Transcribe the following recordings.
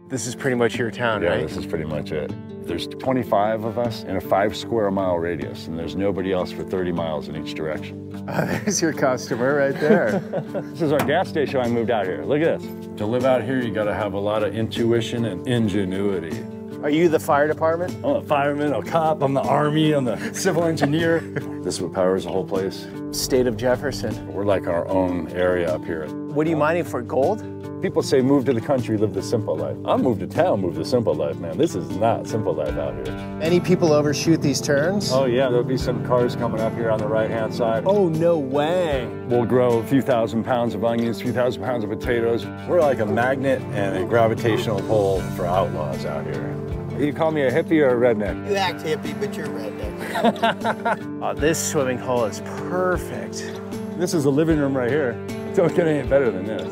This is pretty much your town, yeah, right? This is pretty much it. There's 25 of us in a 5 square mile radius, and there's nobody else for 30 miles in each direction. There's your customer right there. This is our gas station. I moved out here. Look at this. To live out here, you got to have a lot of intuition and ingenuity. Are you the fire department? I'm a fireman, a cop, I'm the army, I'm the civil engineer. This is what powers the whole place. State of Jefferson. We're like our own area up here. What are you mining for, gold? People say move to the country, live the simple life. I moved to town, move the simple life, man. This is not simple life out here. Any people overshoot these turns? Oh yeah, there'll be some cars coming up here on the right-hand side. Oh, no way. We'll grow a few thousand pounds of onions, a few thousand pounds of potatoes. We're like a magnet and a gravitational pull for outlaws out here. You call me a hippie or a redneck? You act hippie, but you're redneck. Oh, this swimming hole is perfect. This is the living room right here. Don't get any better than this.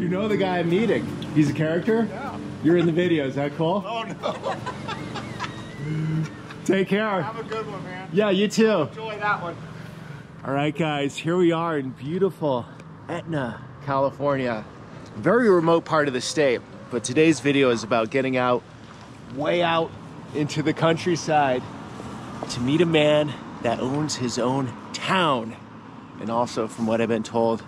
You know the guy I'm meeting. He's a character? Yeah. You're in the video, is that cool? Oh, no. Take care. Have a good one, man. Yeah, you too. Enjoy that one. All right, guys, here we are in beautiful Etna, California. Very remote part of the state, but today's video is about getting out, way out into the countryside to meet a man that owns his own town. And also, from what I've been told,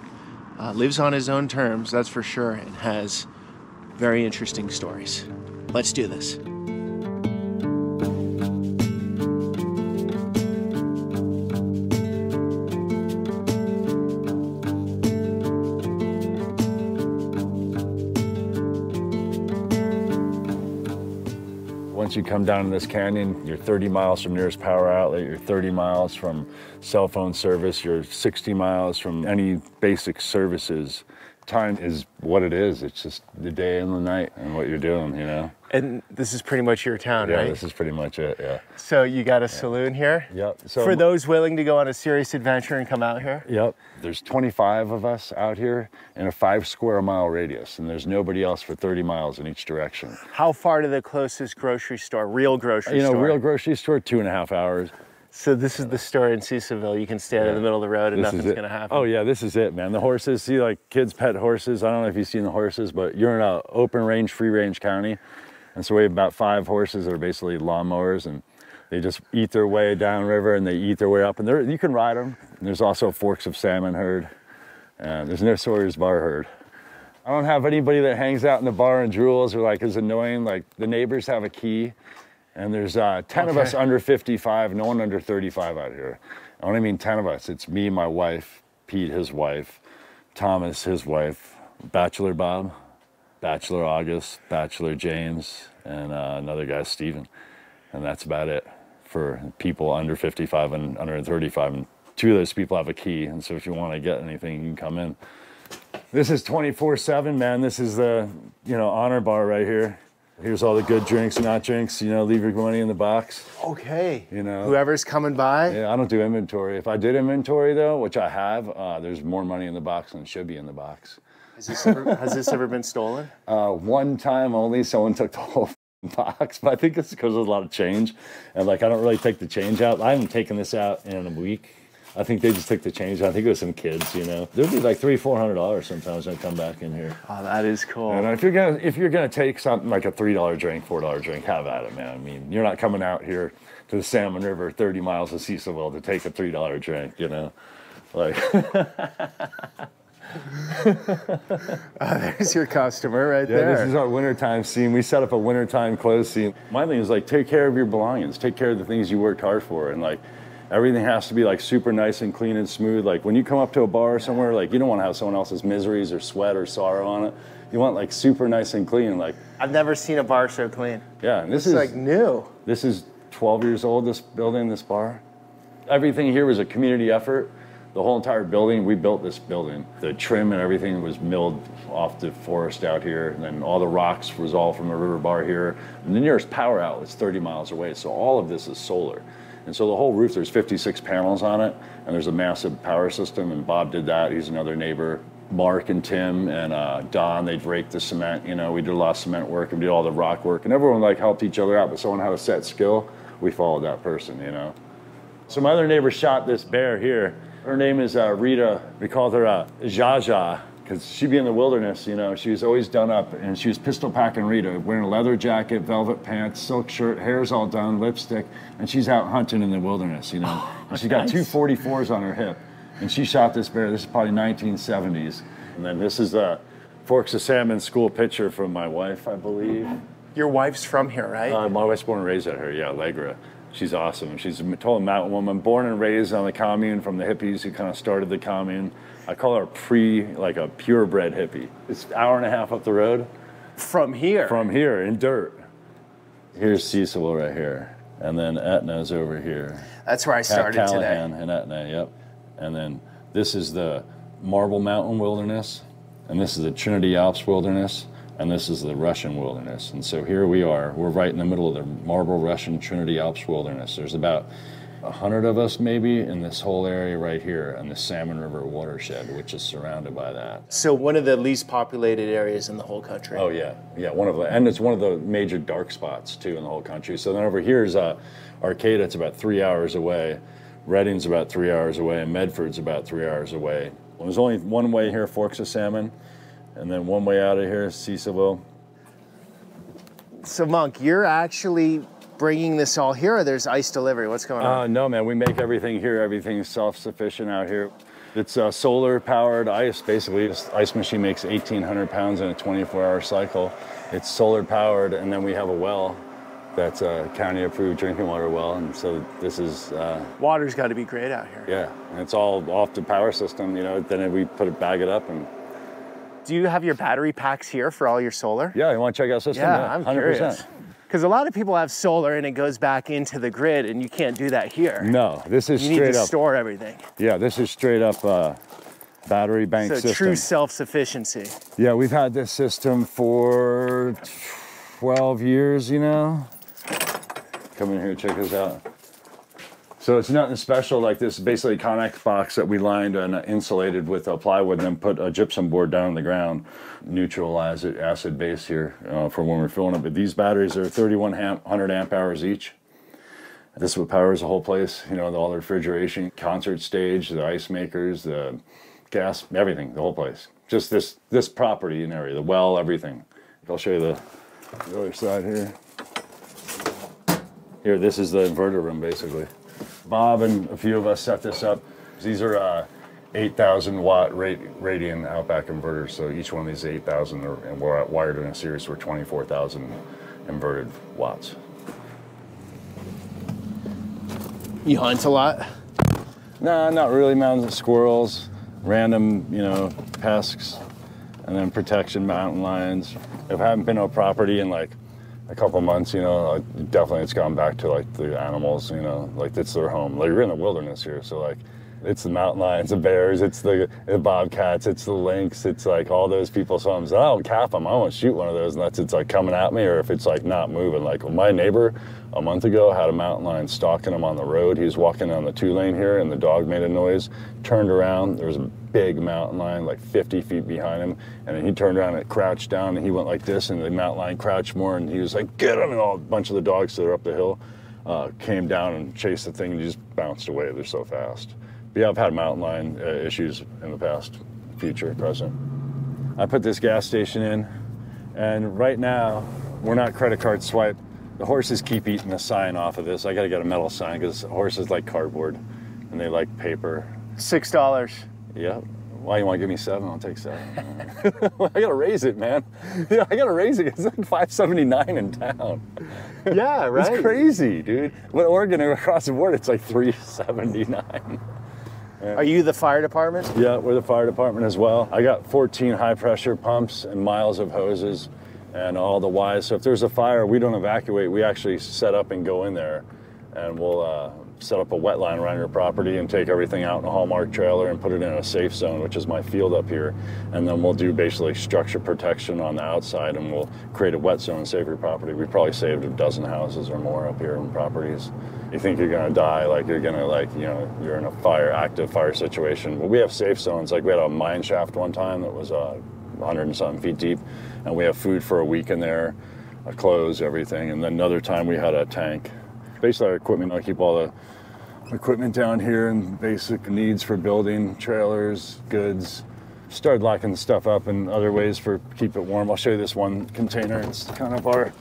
lives on his own terms, that's for sure, and has very interesting stories. Let's do this. Once you come down in this canyon, you're 30 miles from nearest power outlet, you're 30 miles from cell phone service, you're 60 miles from any basic services. Time is what it is. It's just the day and the night and what you're doing, you know? And this is pretty much your town, Yeah, right? this is pretty much it, yeah. So you got a saloon here? Yep. So For those willing to go on a serious adventure and come out here? Yep. There's 25 of us out here in a 5 square mile radius, and there's nobody else for 30 miles in each direction. How far to the closest grocery store, real grocery store? Real grocery store, 2.5 hours. So this is the store in Cecilville. You can stand in the middle of the road and nothing's gonna happen. Oh yeah, this is it, man. The horses, see, like kids pet horses. I don't know if you've seen the horses, but you're in an open range, free range county. And so we have about 5 horses that are basically lawnmowers, and they just eat their way downriver and they eat their way up, and you can ride them. And there's also forks of salmon herd, and there's no Sawyer's bar herd. I don't have anybody that hangs out in the bar and drools or like is annoying. Like the neighbors have a key. And there's 10 of us under 55, no one under 35 out here. And when I mean 10 of us, it's me, my wife, Pete, his wife, Thomas, his wife, Bachelor Bob, Bachelor August, Bachelor James, and another guy, Steven. And that's about it for people under 55 and under 35. And 2 of those people have a key. And so if you want to get anything, you can come in. This is 24/7, man. This is the, honor bar right here. Here's all the good drinks, not drinks, leave your money in the box. Okay. Whoever's coming by. Yeah, I don't do inventory. If I did inventory though, which I have, there's more money in the box than should be in the box. Has this ever been stolen? One time only, someone took the whole box, but I think it's because there's a lot of change. And I don't really take the change out. I haven't taken this out in a week. I think they just took the change. I think it was some kids, There'd be like $300-400 sometimes when I come back in here. Oh, that is cool. And if you're gonna take something like a $3 drink, $4 drink, have at it, man. I mean, you're not coming out here to the Salmon River, 30 miles to Cecilville to take a $3 drink, There's your customer right there. Yeah, this is our wintertime scene. We set up a wintertime clothes scene. My thing is take care of your belongings, take care of the things you worked hard for, and everything has to be super nice and clean and smooth. When you come up to a bar somewhere, you don't want to have someone else's miseries or sweat or sorrow on it. You want super nice and clean. I've never seen a bar so clean. Yeah, and this is new. This is 12 years old, this building, this bar. Everything here was a community effort. The whole entire building, we built this building. The trim and everything was milled off the forest out here. And then all the rocks was all from a river bar here. And the nearest power outlet's 30 miles away. So all of this is solar. And so the whole roof, there's 56 panels on it, and there's a massive power system, and Bob did that. He's another neighbor. Mark and Tim and Don, they'd rake the cement. We did a lot of cement work, and we did all the rock work, and everyone helped each other out, but someone had a set skill, we followed that person, So my other neighbor shot this bear here, Her name is Rita. We called her Jaja because she'd be in the wilderness, you know. She was always done up, and she was pistol packing Rita, wearing a leather jacket, velvet pants, silk shirt, hair's all done, lipstick, and she's out hunting in the wilderness, you know. And she's got two 44s on her hip, and she shot this bear. This is probably 1970s. And then this is a Forks of Salmon school picture from my wife, I believe. Your wife's from here, right? My wife's born and raised out here, yeah, Allegra. She's awesome. She's a total mountain woman, born and raised on the commune from the hippies who kind of started the commune. I call her like a purebred hippie. It's an hour and a half up the road. From here? From here, in dirt. Here's Cecil right here. And then Etna's over here. That's where I started Callahan today. and Etna, yep. And then this is the Marble Mountain Wilderness, and this is the Trinity Alps Wilderness, and this is the Russian Wilderness. And so here we are. We're right in the middle of the Marble Russian Trinity Alps Wilderness. There's about 100 of us maybe in this whole area right here in the Salmon River watershed, which is surrounded by that. So one of the least populated areas in the whole country. Oh yeah, one of the, and it's one of the major dark spots too in the whole country. So then over here is Arcata. It's about 3 hours away. Redding's about 3 hours away, and Medford's about 3 hours away. Well, there's only one way here, Forks of Salmon, and then one way out of here, Cecilville. So Monk, you're actually bringing this all here, or there's ice delivery? What's going on? No, man, we make everything here. Everything's self-sufficient out here. It's solar-powered ice. Basically, this ice machine makes 1,800 pounds in a 24-hour cycle. It's solar-powered, and then we have a well that's a county-approved drinking water well, and so this is... Water's got to be great out here. Yeah, and it's all off the power system, you know, then we bag it up and... Do you have your battery packs here for all your solar? Yeah, you want to check out system? Yeah, I'm 100%. curious. Because a lot of people have solar and it goes back into the grid, and you can't do that here. No, this is straight up. You need to store everything. Yeah, this is straight up battery bank system. So true self-sufficiency. Yeah, we've had this system for 12 years, you know. Come in here, check this out. So it's nothing special. Like this, basically a Connex box that we lined and insulated with plywood, and then put a gypsum board down on the ground, neutralize it, acid base here for when we're filling it. But these batteries are 3,100 amp hours each. This is what powers the whole place. You know, all the refrigeration, concert stage, the ice makers, the gas, everything, the whole place. Just this property and area, the well, everything. I'll show you the other side here. Here, this is the inverter room, basically. Bob and a few of us set this up. These are 8,000 watt radian Outback inverters. So each one of these 8,000 and we're wired in a series for 24,000 inverted watts. You hunt a lot? Nah, not really. Mountains of squirrels, random, you know, pests, and then protection, mountain lions. If I haven't been to a property in like a couple months, you know, definitely it's gone back to like the animals, you know, like it's their home. Like you're in the wilderness here, so like it's the mountain lions, the bears, it's the bobcats, it's the lynx, it's like all those people's homes. I don't cap them, I won't shoot one of those unless it's like coming at me or if it's like not moving. Like my neighbor a month ago had a mountain lion stalking him on the road. He was walking on the 2-lane here and the dog made a noise, turned around, there was a big mountain lion like 50 feet behind him, and then he turned around and crouched down and he went like this and the mountain lion crouched more and he was like, get him, and a bunch of the dogs that are up the hill came down and chased the thing and just bounced away. They're so fast. But yeah, I've had mountain lion issues in the past, future, present. I put this gas station in, and right now we're not credit card swipe. The horses keep eating the sign off of this. I gotta get a metal sign because horses like cardboard and they like paper. $6. Yeah. Why, you want to give me 7? I'll take 7. I gotta raise it, man. Yeah, I gotta raise it. It's like $5.79 in town. Yeah, right. It's crazy, dude. When Oregon across the board, it's like $3.79. Yeah. Are you the fire department? Yeah, we're the fire department as well. I got 14 high pressure pumps and miles of hoses and all the wires. So if there's a fire, we don't evacuate. We actually set up and go in there, and we'll set up a wet line around your property and take everything out in a Hallmark trailer and put it in a safe zone, which is my field up here. And then we'll do basically structure protection on the outside, and we'll create a wet zone and save your property. We probably saved a dozen houses or more up here in properties. You think you're gonna die, like you're gonna, like, you know, you're in a active fire situation. But we have safe zones. Like we had a mine shaft one time that was 100 and something feet deep, and we have food for a week in there, clothes, everything. And then another time we had a tank. Basically our equipment, I keep all equipment down here and basic needs for building, trailers, goods. Started locking the stuff up in other ways for keep it warm. I'll show you this one container. It's kind of our,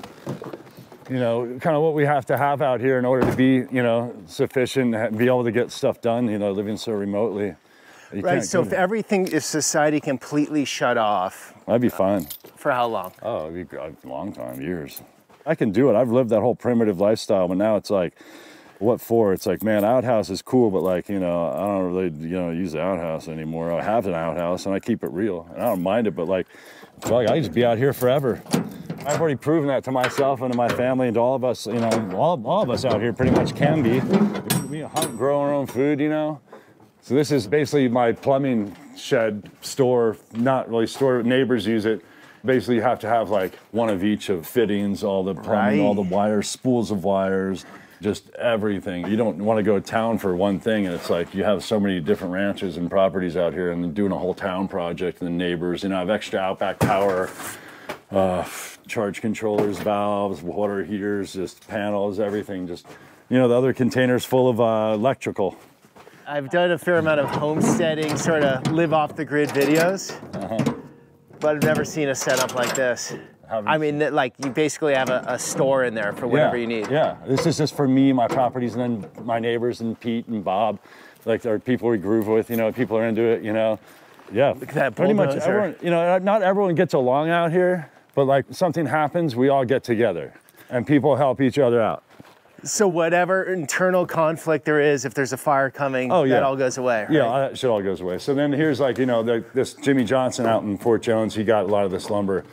you know, kind of what we have to have out here in order to be, you know, sufficient and be able to get stuff done, you know, living so remotely. Right, so if everything, if society completely shut off. I'd be fine. For how long? Oh, it'd be a long time, years. I can do it. I've lived that whole primitive lifestyle, but now it's like, what for? It's like, man, outhouse is cool, but like, you know, I don't really, you know, use the outhouse anymore. I have an outhouse and I keep it real and I don't mind it, but like, I feel like I just be out here forever. I've already proven that to myself and to my family and to all of us, you know, all of us out here pretty much can be. We hunt, grow our own food, you know. So this is basically my plumbing shed store, not really store, neighbors use it. Basically you have to have like one of each of fittings, all the plumbing, all the wires, spools of wires, just everything. You don't want to go to town for one thing, and it's like you have so many different ranches and properties out here and then doing a whole town project and the neighbors, you know, I have extra outback power, charge controllers, valves, water heaters, just panels, everything, just, you know, the other containers full of electrical. I've done a fair amount of homesteading, sort of live off the grid videos, but I've never seen a setup like this. I mean, like you basically have a store in there for whatever you need. Yeah, this is just for me, my properties, and then my neighbors and Pete and Bob, like they're people we groove with, you know, people are into it, you know. Yeah, look at that pretty much everyone, you know, not everyone gets along out here, but like something happens, we all get together and people help each other out. So whatever internal conflict there is, if there's a fire coming, that all goes away, right? Yeah, that shit all goes away. So then here's like, you know, this Jimmy Johnson out in Fort Jones, he got a lot of this lumber,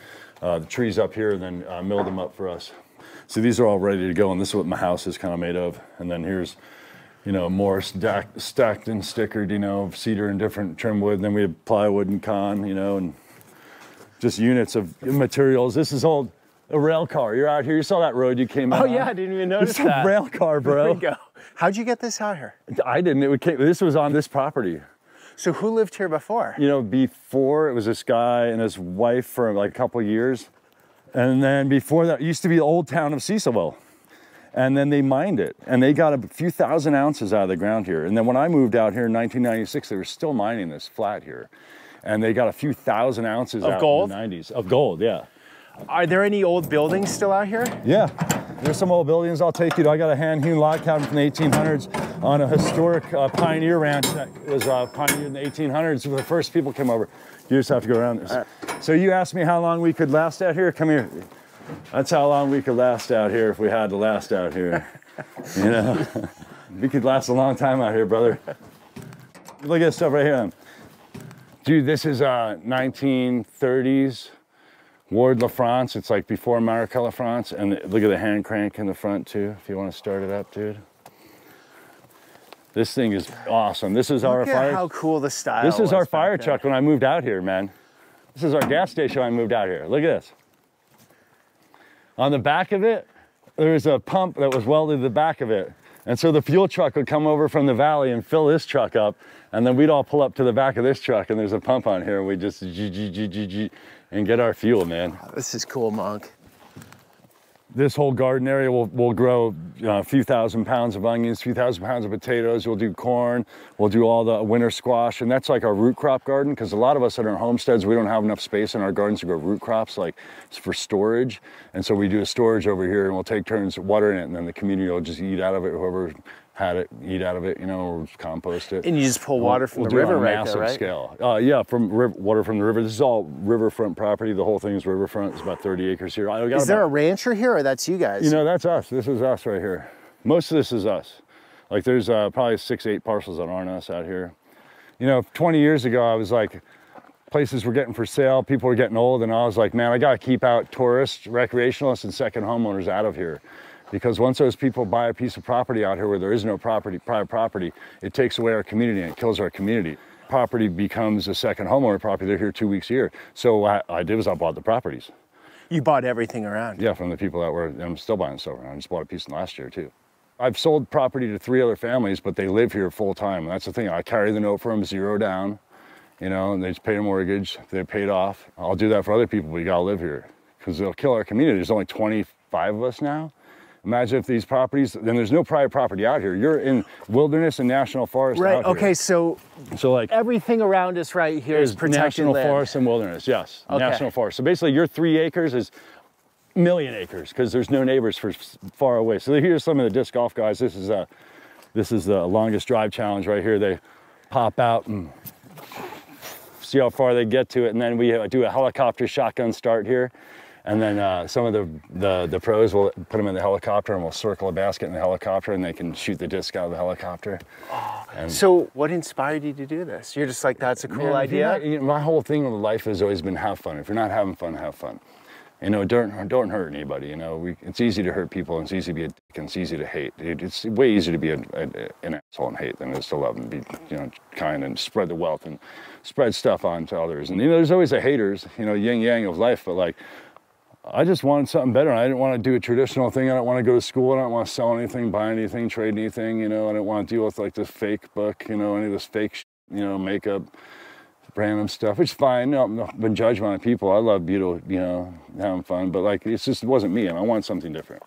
the trees up here, and then milled them up for us. So these are all ready to go, and this is what my house is kind of made of. And then here's, you know, more stacked and stickered, you know, cedar and different trim wood. And then we have plywood and con, you know, and just units of materials. This is old. A rail car. You're out here. You saw that road you came out. Oh yeah, I didn't even notice that. It's a rail car, bro. There we go. How'd you get this out here? I didn't. This was on this property. So who lived here before? You know, before it was this guy and his wife for like a couple of years, and then before that, it used to be the old town of Cecilville, and then they mined it, and they got a few thousand ounces out of the ground here. And then when I moved out here in 1996, they were still mining this flat here, and they got a few thousand ounces out in the 90s of gold. Yeah. Are there any old buildings still out here? Yeah, there's some old buildings I'll take you to. I got a hand-hewn log cabin from the 1800s on a historic pioneer ranch that was pioneered in the 1800s when the first people came over. You just have to go around this. So you asked me how long we could last out here? Come here. That's how long we could last out here if we had to last out here. You know, we could last a long time out here, brother. Look at this stuff right here. Dude, this is 1930s. Ward LaFrance, it's like before America LaFrance, and look at the hand crank in the front too, if you want to start it up, dude. This thing is awesome. This is our fire. How cool the style. This is our fire truck when I moved out here, man. This is our gas station when I moved out here. Look at this. On the back of it, there's a pump that was welded to the back of it. And so the fuel truck would come over from the valley and fill this truck up, and then we'd all pull up to the back of this truck, and there's a pump on here, and we just and get our fuel, man. This is cool, Monk. This whole garden area will grow a few thousand pounds of onions, a few thousand pounds of potatoes. We'll do corn. We'll do all the winter squash. And that's like our root crop garden, because a lot of us at our homesteads, we don't have enough space in our gardens to grow root crops, like it's for storage. And so we do a storage over here, and we'll take turns watering it, and then the community will just eat out of it. Whoever had it, eat out of it, you know, or compost it. And you just pull water from the river, right? We'll do it on a massive scale. Yeah, water from the river. This is all riverfront property. The whole thing is riverfront. It's about 30 acres here. Is there a rancher here, or that's you guys? You know, that's us. This is us right here. Most of this is us. Like there's probably 6, 8 parcels that aren't us out here. You know, 20 years ago, I was like, places were getting for sale, people were getting old, and I was like, man, I gotta keep out tourists, recreationalists, and second homeowners out of here. Because once those people buy a piece of property out here where there is no private property, it takes away our community and it kills our community. Property becomes a second homeowner property. They're here 2 weeks a year. So what I did was I bought the properties. You bought everything around? Yeah, from the people that were, and I'm still buying stuff around. I just bought a piece last year too. I've sold property to 3 other families, but they live here full time. And that's the thing. I carry the note for them, 0 down, you know, and they just pay a mortgage. They're paid off. I'll do that for other people, but you gotta live here because they'll kill our community. There's only 25 of us now. Imagine if these properties, then there's no private property out here. You're in wilderness and national forest Right, out here. okay, so like everything around us right here is protected national land. forest and wilderness, yes. Okay. National forest. So basically your 3 acres is a million acres because there's no neighbors for far away. So here's some of the disc golf guys. This is the longest drive challenge right here. They pop out and see how far they get to it, and then we do a helicopter shotgun start here. And then some of the pros will put them in the helicopter, and we'll circle a basket in the helicopter, and they can shoot the disc out of the helicopter. And so what inspired you to do this? You're just like, that's a cool idea? My whole thing with life has always been have fun. If you're not having fun, have fun. You know, don't hurt anybody. You know, it's easy to hurt people, and it's easy to be a dick, and it's easy to hate. It's way easier to be an asshole and hate than it is to love and be, you know, kind and spread the wealth and spread stuff on to others. And, you know, there's always the haters, you know, yin yang of life, but like, I just wanted something better. I didn't want to do a traditional thing. I don't want to go to school. I don't want to sell anything, buy anything, trade anything, you know. I didn't want to deal with like this fake book, you know, any of this fake, you know, makeup, random stuff, which is fine. No, I've been judged by people. I love beautiful, you know, having fun, but like, it wasn't me, and I wanted something different.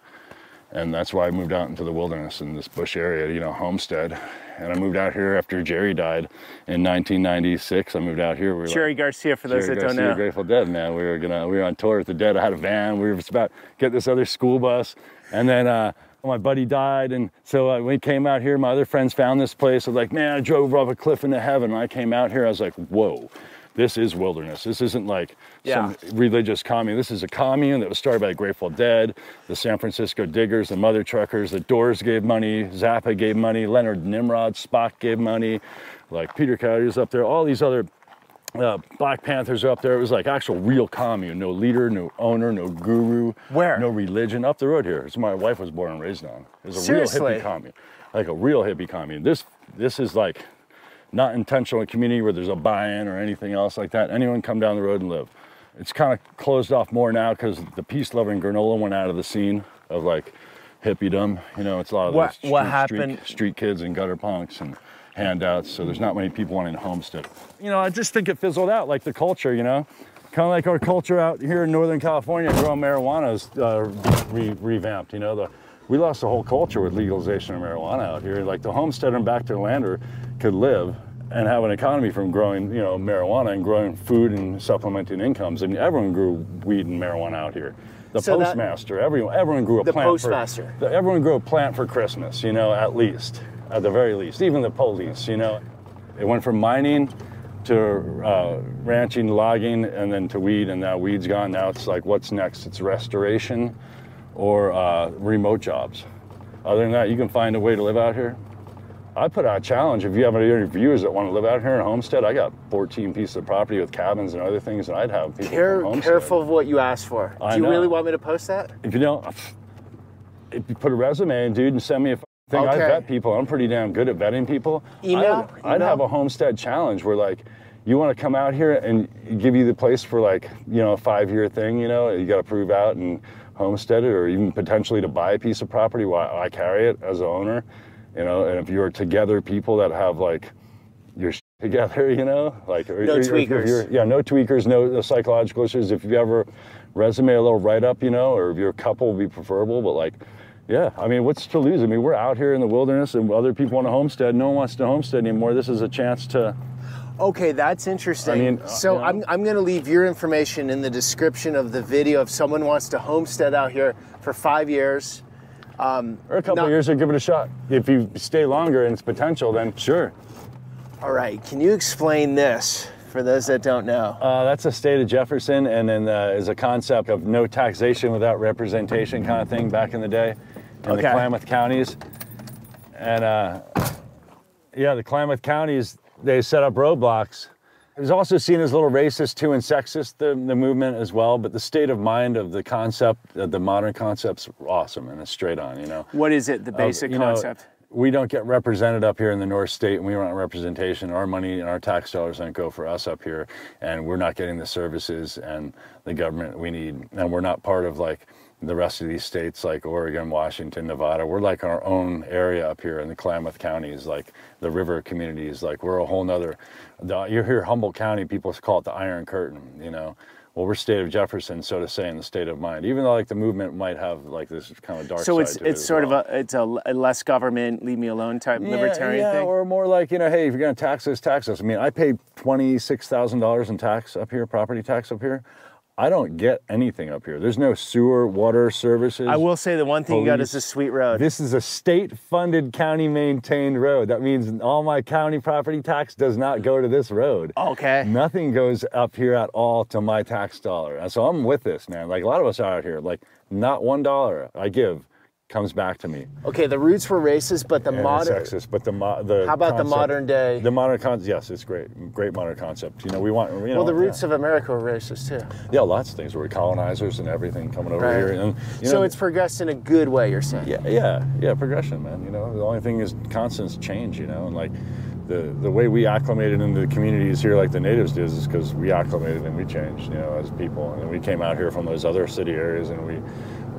And that's why I moved out into the wilderness in this bush area, you know, homestead. And I moved out here after Jerry died in 1996. I moved out here. Jerry Garcia, for those that don't know. Grateful Dead, man. We were on tour with the Dead. I had a van. We were just about to get this other school bus. And then my buddy died. And so when we came out here, my other friends found this place. I was like, man, I drove off a cliff into heaven. And I came out here, I was like, whoa. This is wilderness. This isn't like some religious commune. This is a commune that was started by the Grateful Dead, the San Francisco Diggers, the Mother Truckers, the Doors gave money, Zappa gave money, Leonard Nimrod, Spock gave money, like Peter Coyote's up there, all these other Black Panthers are up there. It was like actual real commune. No leader, no owner, no guru. Where? No religion. Up the road here. It's my wife was born and raised on. It was a Seriously? real hippie commune. Like a real hippie commune. This is like not intentional community where there's a buy-in or anything else like that. Anyone come down the road and live. It's kind of closed off more now because the peace-loving granola went out of the scene of like hippiedom. You know, it's a lot of those street kids and gutter punks and handouts. So there's not many people wanting to homestead. You know, I just think it fizzled out, like the culture, you know. Kind of like our culture out here in Northern California, growing marijuana is revamped, you know. We lost the whole culture with legalization of marijuana out here. Like the homesteader and back to the lander could live and have an economy from growing, you know, marijuana and growing food and supplementing incomes. I mean, everyone grew weed and marijuana out here. The postmaster, everyone grew a plant. The postmaster. Everyone grew a plant for Christmas, you know, at the very least. Even the police, you know. It went from mining to ranching, logging, and then to weed, and now weed's gone. Now it's like, what's next? It's restoration or remote jobs. Other than that, you can find a way to live out here. I put out a challenge. If you have any viewers that want to live out here in a homestead, I got 14 pieces of property with cabins and other things, and I'd have people from homestead. Careful of what you ask for. Do you really want me to post that? If you don't, if you put a resume in, dude, and send me a thing, I vet people. I'm pretty damn good at vetting people. I'd have a homestead challenge where, like, you want to come out here and give you the place for, like, you know, a 5-year thing, you know, you got to prove out and homestead it, or even potentially to buy a piece of property while I carry it as an owner. You know, and if you're together people that have like your together, you know, like no tweakers. No tweakers, no psychological issues. If you ever resume a little write up, you know, or if you're a couple would be preferable, but like, yeah, I mean, what's to lose? I mean, we're out here in the wilderness and other people want to homestead. No one wants to homestead anymore. This is a chance to. Okay, that's interesting. I mean, so you know, I'm going to leave your information in the description of the video if someone wants to homestead out here for 5 years. Or a couple of years, or give it a shot. If you stay longer and it's potential, then sure. All right, can you explain this for those that don't know? That's the state of Jefferson, and then is a concept of no taxation without representation kind of thing back in the day in the Klamath counties. And yeah, the Klamath counties, they set up roadblocks. It was also seen as a little racist too and sexist, the movement as well, but the state of mind of the concept, the modern concept's awesome and it's straight on, you know. What is it, the basic concept? We don't get represented up here in the North State, and we want representation. Our money and our tax dollars don't go for us up here, and we're not getting the services and the government we need, and we're not part of like the rest of these states like Oregon, Washington, Nevada. We're like our own area up here in the Klamath counties, like the river communities. Like we're a whole nother, you hear Humboldt County, people call it the Iron Curtain, you know. Well, we're state of Jefferson, so to say, in the state of mind. Even though like the movement might have like this kind of dark So side to it's it sort well. of a less government, leave me alone type libertarian thing. Or more like, you know, hey, if you're going to tax us, tax us. I mean, I paid $26,000 in tax up here, property tax up here. I don't get anything up here. There's no sewer, water services. I will say the one thing you got is a sweet road. This is a state-funded, county-maintained road. That means all my county property tax does not go to this road. Okay. Nothing goes up here at all to my tax dollar. And so I'm with this, man. Like a lot of us out here, like not $1 I give comes back to me. Okay, the roots were racist, but the modern. Sexist, but the how about concept, the modern day? The modern concept, yes, it's great modern concept. You know, we want. You know, Well, the roots of America were racist too. Yeah, lots of things. We're colonizers and everything coming over here, and you know, so it's progressed in a good way. You're saying? Yeah, progression, man. You know, the only thing is constant change. You know, and like the way we acclimated into the communities here, like the natives did, is because we acclimated and we changed. You know, as people, and we came out here from those other city areas, and we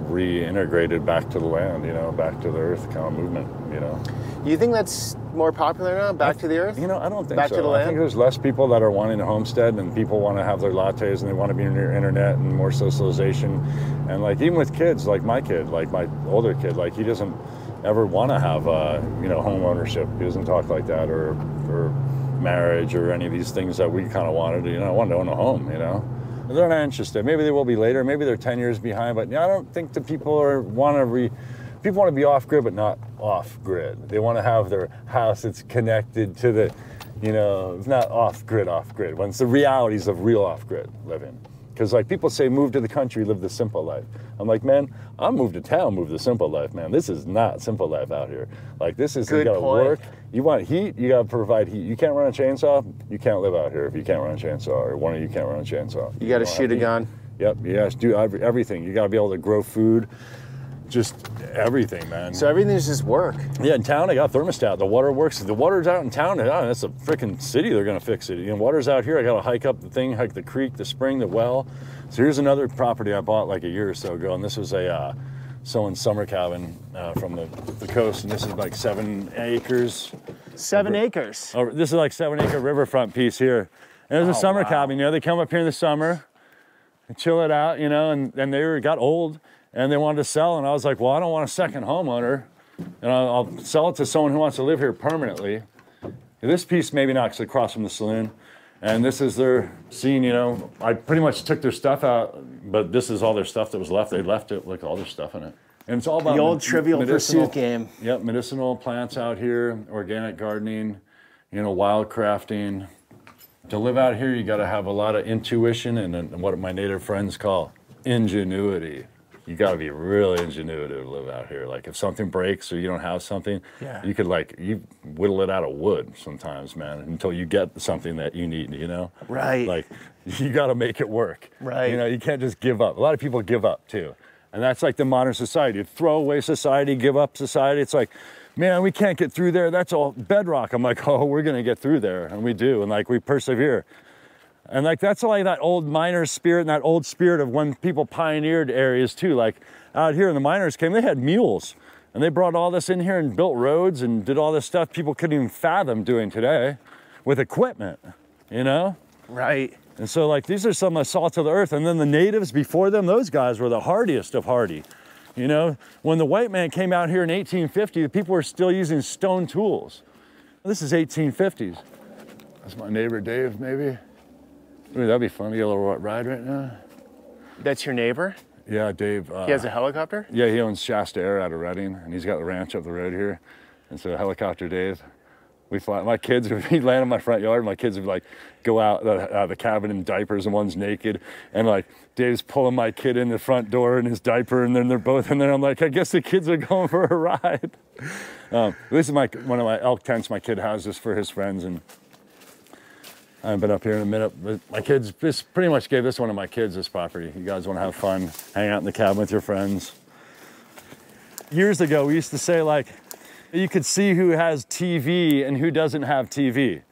reintegrated back to the land, you know, back to the earth kind of movement, you know. You think that's more popular now, back to the earth? You know, I don't think back so. To the land? I think there's less people that are wanting to homestead, and people want to have their lattes and they want to be near internet and more socialization. And like even with kids, like my kid, like my older kid, like he doesn't ever want to have you know, home ownership. He doesn't talk like that, or marriage or any of these things that we kind of wanted. You know, I wanted to own a home, you know. They're not interested. Maybe they will be later. Maybe they're 10 years behind. But I don't think the people want to be off grid, but not off grid. They want to have their house that's connected to the, you know, it's not off grid. When it's the realities of real off grid living. Because like people say, move to the country, live the simple life. I'm like, man, I'll move to town, move the simple life, man. This is not simple life out here. Like this is, you gotta work. You want heat, you gotta provide heat. You can't run a chainsaw, you can't live out here if you can't run a chainsaw, or one of you can't run a chainsaw. You gotta shoot a gun. Yep, you gotta do everything. You gotta be able to grow food, just everything, man. So everything's just work. Yeah, in town I got thermostat. The water works. The water's out in town. That's a freaking city. They're gonna fix it. You know, water's out here. I gotta hike up the thing, hike the creek, the spring, the well. So here's another property I bought like a year or so ago, and this was a someone's summer cabin from the coast, and this is like 7 acres. 7 acres. Oh, this is like 7 acre riverfront piece here. And there's a summer cabin. You know, they come up here in the summer and chill it out. You know, and they got old. And they wanted to sell, and I was like, well, I don't want a second homeowner, and I'll sell it to someone who wants to live here permanently. This piece maybe not, because across from the saloon, and this is their scene, you know. I pretty much took their stuff out, but this is all their stuff that was left. They left it, like all their stuff in it. And it's all about the old Trivial Pursuit game. Yep, medicinal plants out here, organic gardening, you know, wild crafting. To live out here, you got to have a lot of intuition and what my native friends call ingenuity. You got to be really ingenuitive to live out here. Like if something breaks or you don't have something, you could you whittle it out of wood sometimes, man, until you get something that you need, you know? Right. Like you got to make it work. Right. You know, you can't just give up. A lot of people give up too. And that's like the modern society, throwaway society, give up society. It's like, man, we can't get through there. That's all bedrock. I'm like, oh, we're going to get through there. And we do. And like we persevere. And like that's like that old miner spirit and that old spirit of when people pioneered areas too. Like out here when the miners came, they had mules and they brought all this in here and built roads and did all this stuff people couldn't even fathom doing today with equipment, you know? Right. And so like these are some of the salt of the earth. And then the natives before them, those guys were the hardiest of hardy. You know, when the white man came out here in 1850, the people were still using stone tools. This is 1850s. That's my neighbor Dave, maybe. Ooh, that'd be fun to get a little ride right now. That's your neighbor? Yeah, Dave. He has a helicopter? Yeah, he owns Shasta Air out of Redding, and he's got the ranch up the road here. And so helicopter Dave, we fly. My kids, he'd land in my front yard, my kids would like go out the cabin in diapers and one's naked. And like Dave's pulling my kid in the front door in his diaper, and then they're both in there. I'm like, I guess the kids are going for a ride. This is one of my elk tents my kid has just for his friends. And I haven't been up here in a minute, but my kids just pretty much gave this one to my kids, this property. You guys want to have fun, hang out in the cabin with your friends. Years ago, we used to say like, you could see who has TV and who doesn't have TV.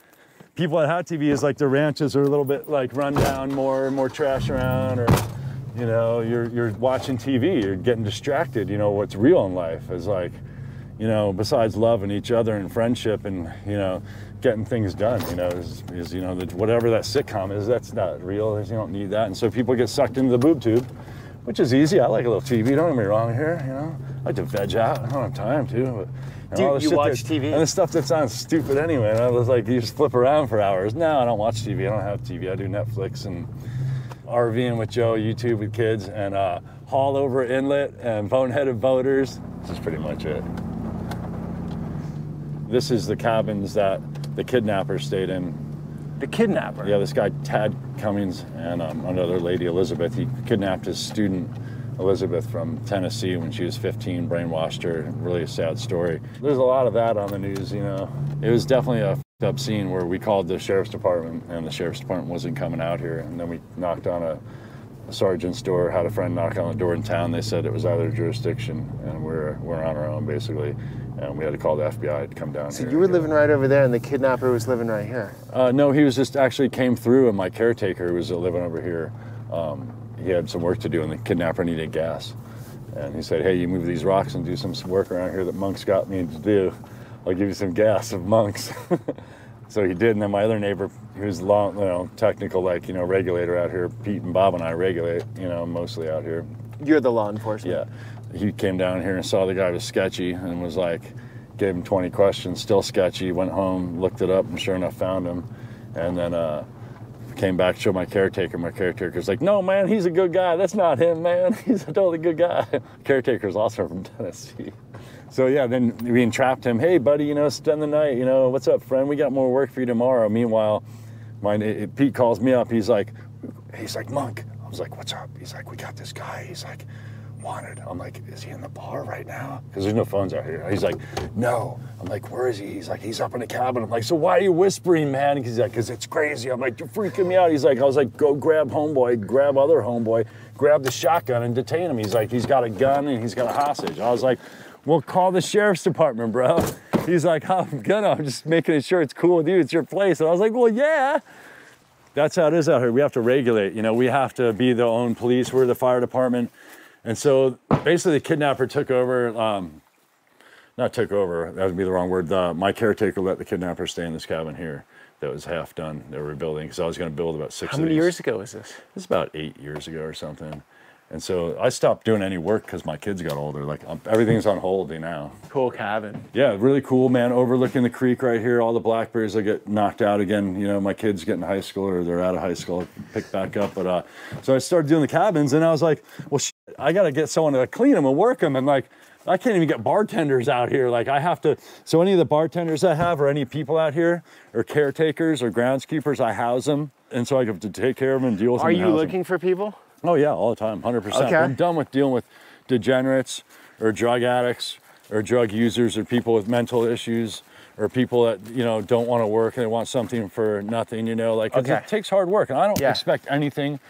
People that have TV is like the ranches are a little bit like run down, more trash around, or you know, you're watching TV, you're getting distracted. You know, what's real in life is like, you know, besides loving each other and friendship and, you know, getting things done, you know, is you know, whatever that sitcom is, that's not real. You don't need that. And so people get sucked into the boob tube, which is easy. I like a little TV, don't get me wrong here, you know. I like to veg out. I don't have time to. But, Dude, you watch TV? And the stuff that sounds stupid anyway. And I was like, you just flip around for hours. No, I don't watch TV. I don't have TV. I do Netflix and RVing with Joe, YouTube with kids, and haul over inlet and bone-headed boaters. This is pretty much it. This is the cabins that the kidnapper stayed in. The kidnapper? Yeah, this guy, Tad Cummings, and another lady, Elizabeth. He kidnapped his student, Elizabeth, from Tennessee when she was 15, brainwashed her. Really a sad story. There's a lot of that on the news, you know. It was definitely a f***ed up scene where we called the sheriff's department, and the sheriff's department wasn't coming out here. And then we knocked on a sergeant's door, had a friend knock on the door in town. They said it was out of their jurisdiction, and we're on our own, basically. And we had to call the FBI to come down here. So you were living right over there, and the kidnapper was living right here? No, he was just actually came through, and my caretaker was living over here. He had some work to do, and the kidnapper needed gas. And he said, hey, you move these rocks and do some work around here that Monk's got me to do. I'll give you some gas of Monk's. So he did, and then my other neighbor, who's long, you know, technical, like, you know, regulator out here, Pete and Bob and I regulate, you know, mostly out here. You're the law enforcement? Yeah. He came down here and saw the guy was sketchy and was like, gave him 20 questions, still sketchy, went home, looked it up, and sure enough found him. And then came back, showed my caretaker. My caretaker's like, no, man, he's a good guy. That's not him, man. He's a totally good guy. Caretaker's also from Tennessee. So yeah, then we entrapped him. Hey, buddy, you know, spend the night. You know, what's up, friend? We got more work for you tomorrow. Meanwhile, Pete calls me up. He's like, Monk. I was like, what's up? He's like, we got this guy. He's like, wanted. I'm like, is he in the bar right now? Because there's no phones out here. He's like, no. I'm like, where is he? He's like, he's up in the cabin. I'm like, so why are you whispering, man? He's like, because it's crazy. I'm like, you're freaking me out. He's like, I was like, go grab homeboy, grab other homeboy, grab the shotgun and detain him. He's like, he's got a gun and he's got a hostage. I was like, well, call the sheriff's department, bro. He's like, I'm just making sure it's cool with you. It's your place. And I was like, well, yeah. That's how it is out here. We have to regulate. You know, we have to be the own police. We're the fire department. And so basically the kidnapper took over, not took over, that would be the wrong word. My caretaker let the kidnapper stay in this cabin here that was half done. They were rebuilding because I was going to build about 6 of these. How many years ago was this? This is about 8 years ago or something. And so I stopped doing any work because my kids got older. Like everything's on hold now. Cool cabin. Yeah, really cool, man. Overlooking the creek right here. All the blackberries will get knocked out again. You know, my kids get in high school or they're out of high school, pick back up. But so I started doing the cabins, and I was like, well, shit, I got to get someone to clean them and work them. And like, I can't even get bartenders out here. Like I have to, so any of the bartenders I have or any people out here or caretakers or groundskeepers, I house them. And so I have to take care of them and deal with them. Are you looking for people? Oh yeah, all the time, 100%. Okay. I'm done with dealing with degenerates or drug addicts or drug users or people with mental issues or people that, you know, don't want to work and they want something for nothing, you know, like it takes hard work. And I don't expect anything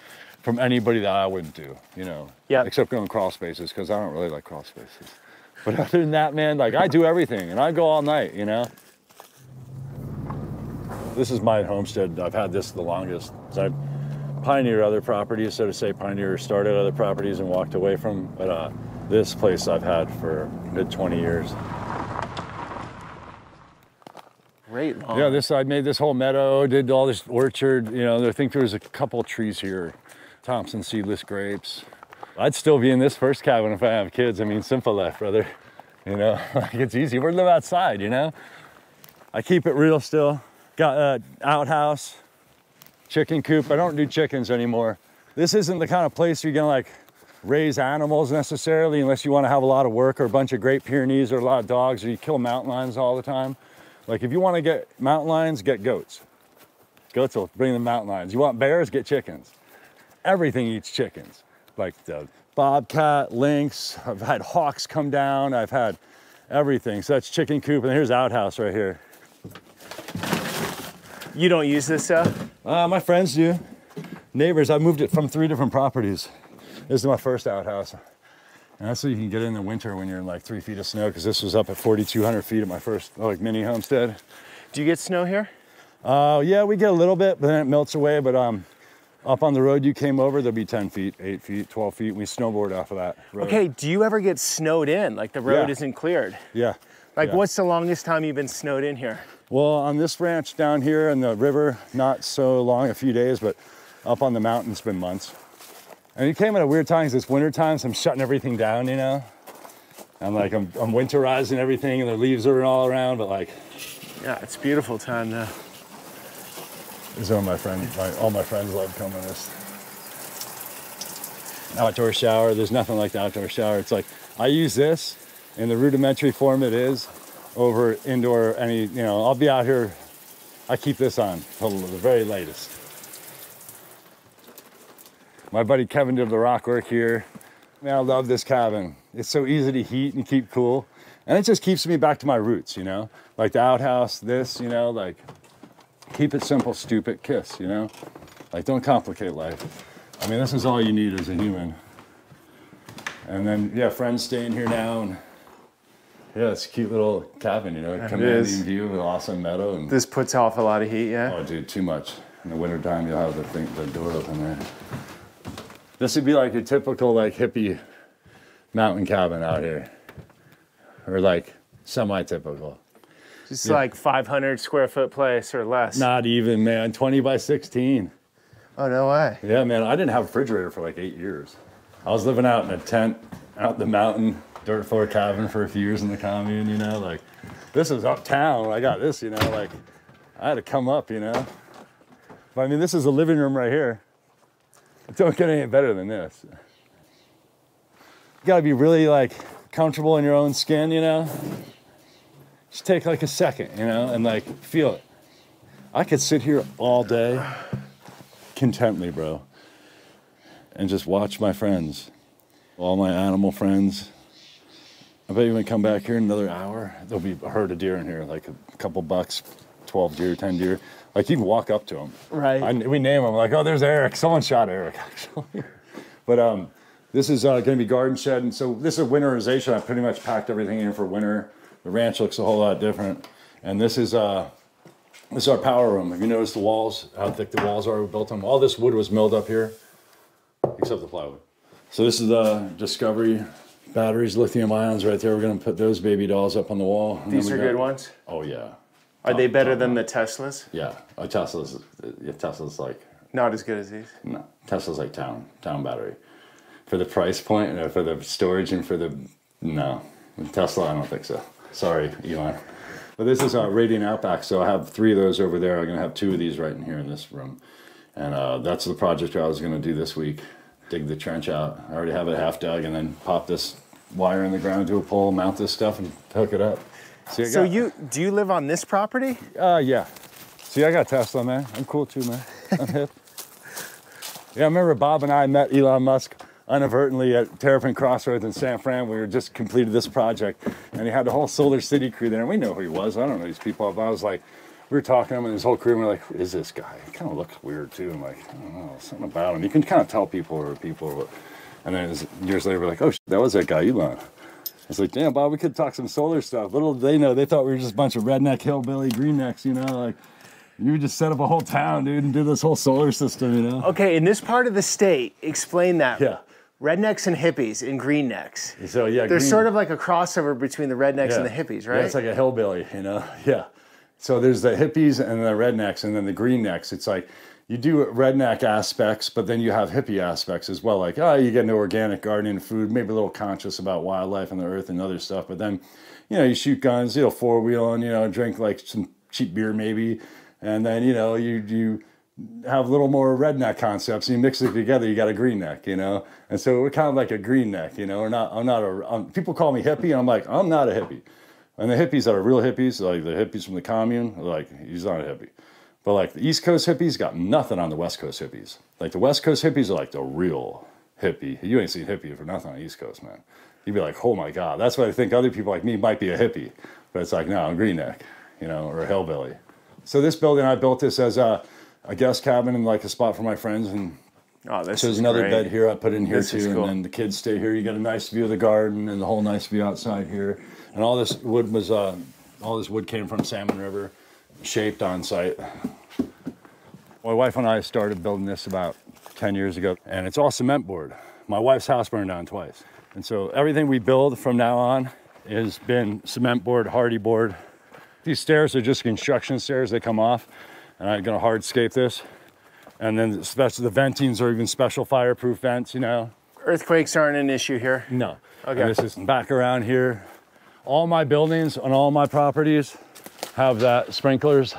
from anybody that I wouldn't do, you know, except going crawl spaces because I don't really like crawl spaces. But other than that, man, like I do everything and I go all night, you know. This is my homestead. I've had this the longest. So I've pioneered other properties, so to say, pioneer started other properties and walked away from, but this place I've had for mid 20 years. Great. Yeah, I made this whole meadow, did all this orchard, you know, I think there was a couple of trees here, Thompson seedless grapes. I'd still be in this first cabin if I have kids. I mean, simple life, brother. You know, like it's easy. We live outside, you know. I keep it real still. Got an outhouse. Chicken coop. I don't do chickens anymore. This isn't the kind of place you're gonna like raise animals necessarily unless you want to have a lot of work or a bunch of Great Pyrenees or a lot of dogs or you kill mountain lions all the time. Like if you want to get mountain lions, get goats. Goats will bring the mountain lions. You want bears, get chickens. Everything eats chickens. Like the bobcat, lynx, I've had hawks come down, I've had everything. So that's chicken coop and here's outhouse right here. You don't use this stuff? My friends do. Neighbors, I moved it from 3 different properties. This is my first outhouse. And that's so you can get in the winter when you're in like 3 feet of snow, because this was up at 4,200 feet at my first like mini homestead. Do you get snow here? Yeah, we get a little bit, but then it melts away. But Up on the road you came over, there'll be 10 feet, 8 feet, 12 feet. We snowboard off of that road. Okay, do you ever get snowed in? Like the road isn't cleared? Yeah. Like yeah. what's the longest time you've been snowed in here? Well, on this ranch down here in the river, not so long, a few days, but up on the mountain, it's been months. And it came at a weird time, because it's winter time, so I'm shutting everything down, you know? I'm like, I'm winterizing everything, and the leaves are all around, but like... Yeah, it's a beautiful time now. This is where my friends, all my friends love coming to this. Outdoor shower, there's nothing like the outdoor shower. It's like, I use this in the rudimentary form it is over indoor, you know, I'll be out here, I keep this on till the very latest. My buddy Kevin did the rock work here. Man, I love this cabin. It's so easy to heat and keep cool. And it just keeps me back to my roots, you know? Like the outhouse, this, you know, like, keep it simple, stupid, kiss, you know? Like, don't complicate life. I mean, this is all you need as a human. And then, yeah, friends staying here now. And yeah, it's a cute little cabin, you know? Commanding view of an awesome meadow. And this puts off a lot of heat, yeah? Oh, dude, too much. In the wintertime, you'll have the door open there. This would be like a typical, like, hippie mountain cabin out here. Or, like, semi-typical. Just like 500 square foot place or less. Not even, man. 20 by 16. Oh, no way. Yeah, man. I didn't have a refrigerator for like 8 years. I was living out in a tent, out in the mountain, dirt floor cabin for a few years in the commune, you know? Like, this is uptown. I got this, you know? Like, I had to come up, you know? But, I mean, this is a living room right here. Don't get any better than this. You gotta be really, like, comfortable in your own skin, you know? Just take like a second, you know, and like feel it. I could sit here all day, contently, bro, and just watch my friends, all my animal friends. I bet you when we come back here in another hour, there'll be a herd of deer in here, like a couple bucks, 12 deer, 10 deer. Like you can walk up to them. Right. We name them, like, oh, there's Eric. Someone shot Eric, actually. But this is going to be garden shed, and so this is winterization. I pretty much packed everything in for winter. The ranch looks a whole lot different. And this is our power room. Have you noticed the walls, how thick the walls are? We built them. All this wood was milled up here, except the plywood. So this is the Discovery batteries, lithium ions right there. We're going to put those baby dolls up on the wall. These are good ones? Oh, yeah. Are they better than the Teslas? Yeah. Tesla's like... Not as good as these? No. Tesla's like town battery. For the price point, and for the storage, and for the... No. Tesla, I don't think so. Sorry, Elon. But this is our Radiant Outback, so I have 3 of those over there. I'm going to have 2 of these right in here in this room. And that's the project I was going to do this week. Dig the trench out. I already have it half dug, and then pop this wire in the ground to a pole, mount this stuff, and hook it up. So do you live on this property? Yeah. See, I got Tesla, man. I'm cool too, man. I'm hip. Yeah, I remember Bob and I met Elon Musk inadvertently at Terrapin Crossroads in San Fran. We were just completed this project, and he had the whole Solar City crew there, and we know who he was. I don't know these people, but I was like, we were talking to him, and his whole crew, and we're like, who is this guy? He kind of looks weird, too. I'm like, I don't know, something about him. You can kind of tell people are people. And then years later, we're like, oh, that was that guy, Elon. I was like, damn, Bob, we could talk some solar stuff. Little did they know, they thought we were just a bunch of redneck, hillbilly, greennecks, you know, like, you just set up a whole town, dude, and did this whole solar system, you know? Okay, in this part of the state, explain that. Yeah. Rednecks and hippies and greennecks. So, yeah. There's sort of like a crossover between the rednecks and the hippies, right? Yeah, it's like a hillbilly, you know? Yeah. So there's the hippies and the rednecks and then the greennecks. It's like you do redneck aspects, but then you have hippie aspects as well. Like, oh, you get into organic gardening, food, maybe a little conscious about wildlife and the earth and other stuff. But then, you know, you shoot guns, you know, four-wheeling, you know, drink like some cheap beer maybe. And then, you know, you have a little more redneck concepts, and you mix it together, you got a green neck, you know? And so we're kind of like a green neck, you know? People call me hippie, and I'm like, I'm not a hippie. And the hippies that are real hippies, like the hippies from the commune, are like, he's not a hippie. But like the East Coast hippies got nothing on the West Coast hippies. Like the West Coast hippies are like the real hippie. You ain't seen hippie for nothing on the East Coast, man. You'd be like, oh my God. That's why I think other people like me might be a hippie. But it's like, no, I'm green neck, you know, or a hillbilly. So this building, I built this as a guest cabin and like a spot for my friends. And oh, this so there's is another great. bed here I put in here This too. is cool. And then the kids stay here. You get a nice view of the garden and the whole nice view outside here. And all this wood was, all this wood came from Salmon River, shaped on site. My wife and I started building this about 10 years ago, and it's all cement board. My wife's house burned down twice. And so everything we build from now on has been cement board, hardy board. These stairs are just construction stairs. They come off, and I'm gonna hardscape this. And then the ventings are even special fireproof vents, you know. Earthquakes aren't an issue here? No. Okay. And this is back around here. All my buildings on all my properties have that sprinklers,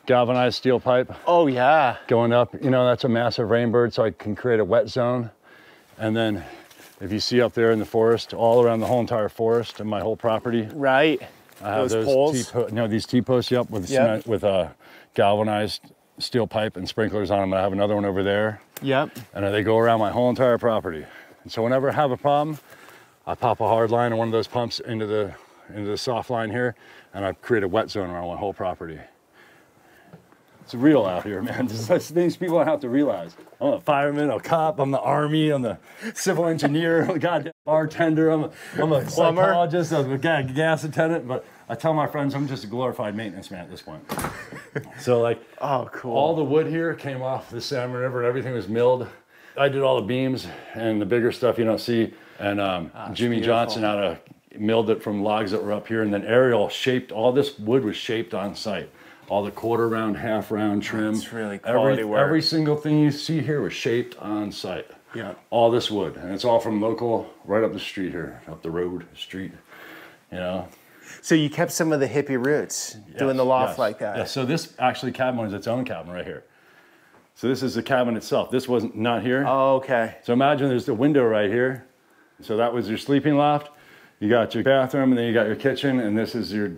galvanized steel pipe. Oh yeah. Going up, you know, that's a massive rainbird, so I can create a wet zone. And then if you see up there in the forest, all around the whole entire forest and my whole property. Right. I have those poles. These T-posts, yep, with cement, with galvanized steel pipe and sprinklers on them. I have another one over there. Yep. And they go around my whole entire property. And so whenever I have a problem, I pop a hard line on one of those pumps into the soft line here, and I create a wet zone around my whole property. It's real out here, man. There's things people don't have to realize. I'm a fireman, a cop, I'm the army, I'm the civil engineer, I'm a goddamn bartender, I'm a plumber, psychologist, I'm a gas attendant, but I tell my friends I'm just a glorified maintenance man at this point. So like, oh cool. All the wood here came off the Salmon River and everything was milled. I did all the beams and the bigger stuff you don't see. And Jimmy Johnson milled it from logs that were up here, and then Ariel shaped, all this wood was shaped on site. All the quarter round, half round trim. It's really quality work. Every single thing you see here was shaped on site. Yeah. All this wood, and it's all from local, right up the street here, up the road, street, you know. So you kept some of the hippie roots, doing the loft like that. Yeah, so this actually cabin is its own cabin right here. So this is the cabin itself. This wasn't not here. Oh, okay. So imagine there's the window right here. So that was your sleeping loft. You got your bathroom, and then you got your kitchen, and this is your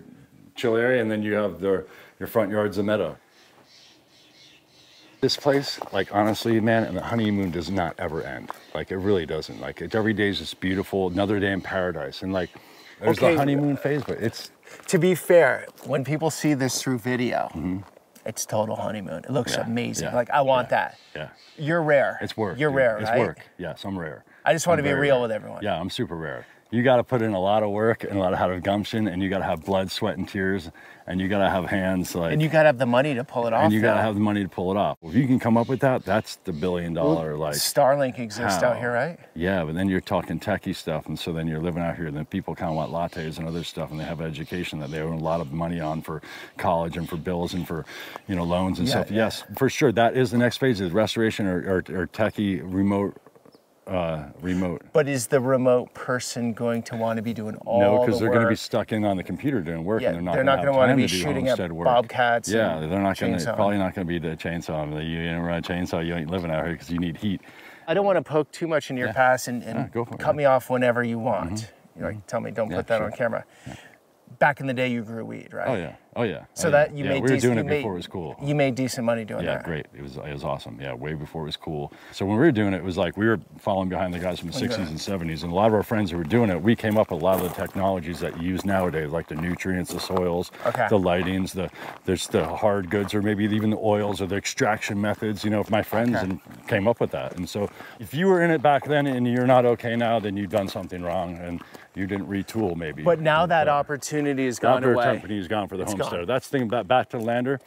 chill area, and then you have your front yard's a meadow. This place, like honestly, man, and the honeymoon does not ever end. Like it really doesn't. Like every day is just beautiful, another day in paradise. And like there's the honeymoon phase, but it's... To be fair, when people see this through video, it's total honeymoon. It looks amazing. Yeah, like I want that. Yeah. You're rare. It's work. You're rare, right? It's work. Yes, I'm rare. I just want to be real rare with everyone. Yeah, I'm super rare. You got to put in a lot of work and a lot of gumption, and you got to have blood, sweat, and tears, and you got to have hands like. And you got to have the money to pull it off. And you got to have the money to pull it off. If you can come up with that, that's the $1 billion like. Starlink exists out here, right? Yeah, but then you're talking techie stuff, and so then you're living out here, and then people kind of want lattes and other stuff, and they have education that they owe a lot of money on for college and for bills and for, you know, loans and stuff. Yes, for sure, that is the next phase is restoration or techie remote. But is the remote person going to want to be doing all the work? No, because they're going to be stuck in on the computer doing work, and they're not going to want to be shooting at bobcats. Yeah, they're not going to, probably not going to be the chainsaw. You ain't run a chainsaw, you ain't living out here because you need heat. I don't want to poke too much in your past and cut me off whenever you want. You know, tell me, don't put that on camera. Back in the day, you grew weed, right? Oh yeah, oh yeah. So that you made. We were doing it before it was cool. You made decent money doing that. Yeah, great. It was awesome. Yeah, way before it was cool. So when we were doing it, it was like we were following behind the guys from the 60s and 70s, and a lot of our friends who were doing it, we came up with a lot of the technologies that you use nowadays, like the nutrients, the soils, the lightings, there's the hard goods, or maybe even the oils or the extraction methods. You know, my friends came up with that. And so if you were in it back then and you're not okay now, then you've done something wrong and you didn't retool maybe. But now that opportunity has gone away. That opportunity is gone for the homesteader. That's the thing about back to the lander.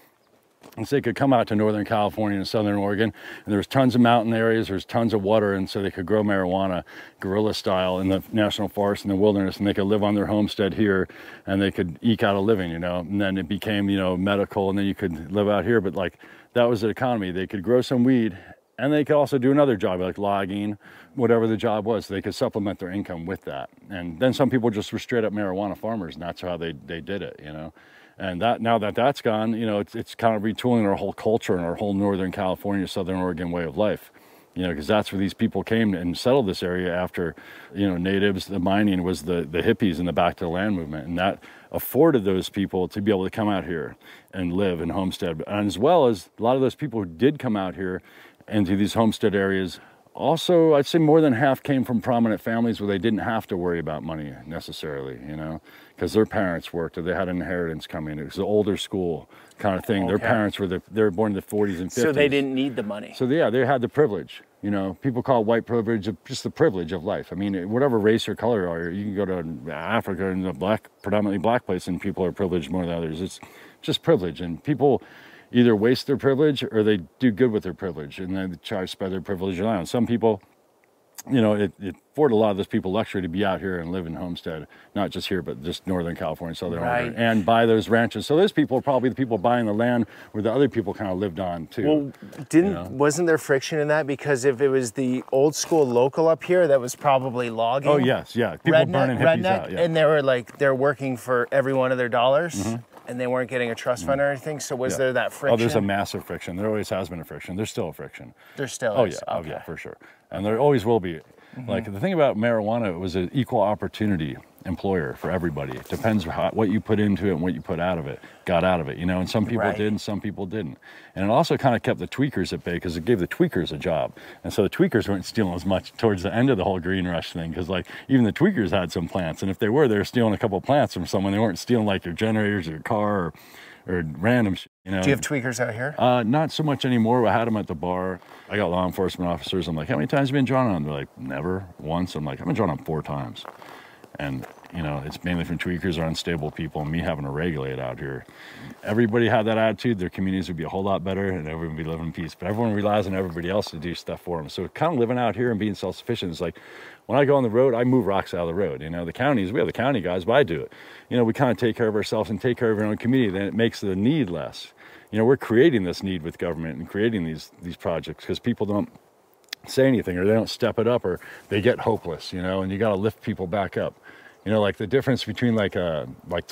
And so they could come out to Northern California and Southern Oregon, and there was tons of mountain areas, there's tons of water, and so they could grow marijuana guerrilla style in the national forest and the wilderness, and they could live on their homestead here, and they could eke out a living, you know. And then it became, you know, medical, and then you could live out here, but like that was the economy. They could grow some weed, and they could also do another job like logging, whatever the job was. They could supplement their income with that. And then some people just were straight up marijuana farmers, and that's how they did it, you know. And that now that that's gone, you know, it's kind of retooling our whole culture and our whole Northern California, Southern Oregon way of life, you know, because that's where these people came and settled this area after, you know, natives, the mining was the hippies and the back to the land movement. And that afforded those people to be able to come out here and live and homestead. And as well as a lot of those people who did come out here into these homestead areas, also, I'd say more than half came from prominent families where they didn't have to worry about money necessarily, you know, because their parents worked or they had an inheritance coming. It was the older school kind of thing. Okay. Their parents were they were born in the 40s and 50s. So they didn't need the money. So yeah, they had the privilege. You know, people call it white privilege, just the privilege of life. I mean, whatever race or color you are, you can go to Africa and a predominantly black place and people are privileged more than others. It's just privilege. And people, either waste their privilege or they do good with their privilege, and then they try to spread their privilege around. Some people, you know, it afforded a lot of those people luxury to be out here and live in homestead, not just here, but just Northern California, Southern Oregon, and buy those ranches. So those people are probably the people buying the land where the other people kind of lived on too. Well, wasn't there friction in that? Because if it was the old school local up here, that was probably logging. Oh yes, yeah, people burning hippies out, yeah. And they were like, they're working for every one of their dollars. And they weren't getting a trust fund or anything, so was there that friction? Oh, there's a massive friction. There always has been a friction. There's still a friction. There still is? Okay. Oh yeah, for sure. And there always will be. Like the thing about marijuana, it was an equal opportunity employer for everybody. It depends what you put into it and what you put out of it, got out of it, you know, and some people did and some people didn't. And it also kind of kept the tweakers at bay because it gave the tweakers a job. And so the tweakers weren't stealing as much towards the end of the whole green rush thing, because like even the tweakers had some plants, and if they were stealing a couple of plants from someone. They weren't stealing like your generators or your car or random shit, you know. Do you have tweakers out here? Not so much anymore. I had them at the bar. I got law enforcement officers. I'm like, how many times have you been drawn on? They're like, never, once. I'm like, I've been drawn on 4 times. And, you know, it's mainly from tweakers or unstable people and me having to regulate out here. Everybody had that attitude, their communities would be a whole lot better and everyone would be living in peace. But everyone relies on everybody else to do stuff for them. So kind of living out here and being self-sufficient is like, when I go on the road, I move rocks out of the road. You know, the counties, we have the county guys, but I do it. You know, we kind of take care of ourselves and take care of our own community. Then it makes the need less. You know, we're creating this need with government and creating these projects because people don't say anything or they don't step it up or they get hopeless, you know, and you got to lift people back up. You know, like the difference between like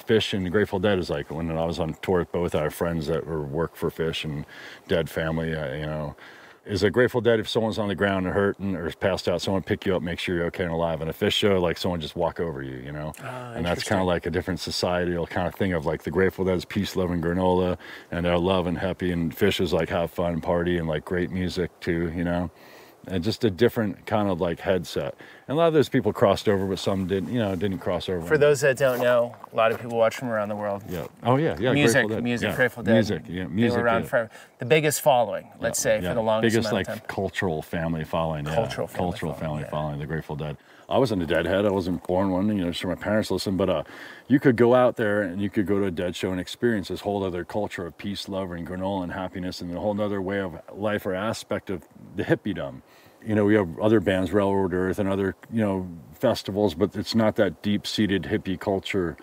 Fish and the Grateful Dead is like when I was on tour with both our friends that work for Fish and Dead family, you know, is a Grateful Dead if someone's on the ground and hurting or is passed out, someone pick you up, make sure you're okay and alive. And a Fish show, like someone just walk over you, you know. And that's kind of like a different societal kind of thing of like the Grateful Dead's peace, love, and granola, and they're love and happy, and Fish is like have fun, party, and like great music too, you know. And just a different kind of like headset. And a lot of those people crossed over, but some didn't, you know, didn't cross over. For those that don't know, a lot of people watch from around the world. Yeah. Oh yeah, yeah. Music, yeah. Grateful Dead. Music. They were around for the biggest following, let's say, for the longest biggest amount of like time. cultural family following. Cultural family following the Grateful Dead. I wasn't a Deadhead. I wasn't born one. You know, just my parents listened. But you could go out there and you could go to a Dead show and experience this whole other culture of peace, love, and granola and happiness, and a whole other way of life or aspect of the hippiedom. You know, we have other bands, Railroad Earth, and other, you know, festivals, but it's not that deep-seated hippie culture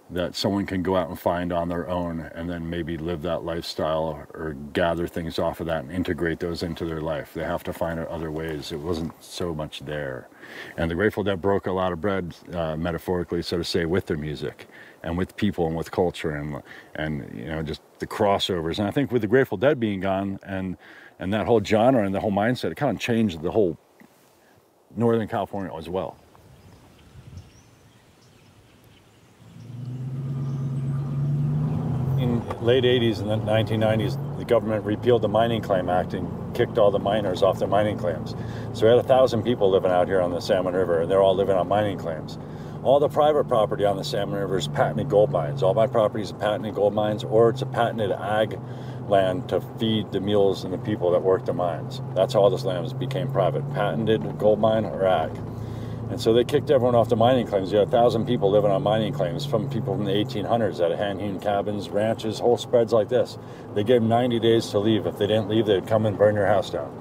that someone can go out and find on their own and then maybe live that lifestyle or gather things off of that and integrate those into their life. They have to find other ways. It wasn't so much there. And the Grateful Dead broke a lot of bread, metaphorically, so to say, with their music and with people and with culture and you know, just the crossovers. And I think with the Grateful Dead being gone and that whole genre and the whole mindset, it kind of changed the whole Northern California as well. In the late 80s and the 1990s, the government repealed the Mining Claim Act and kicked all the miners off their mining claims. So we had 1,000 people living out here on the Salmon River, and they're all living on mining claims. All the private property on the Salmon River is patented gold mines. All my property is patented gold mines, or it's a patented ag land to feed the mules and the people that work the mines. That's how all this land became private, patented gold mine or ag. And so they kicked everyone off the mining claims. You had 1,000 people living on mining claims, from people from the 1800s that had hand-hewn cabins, ranches, whole spreads like this. They gave them 90 days to leave. If they didn't leave, they'd come and burn your house down.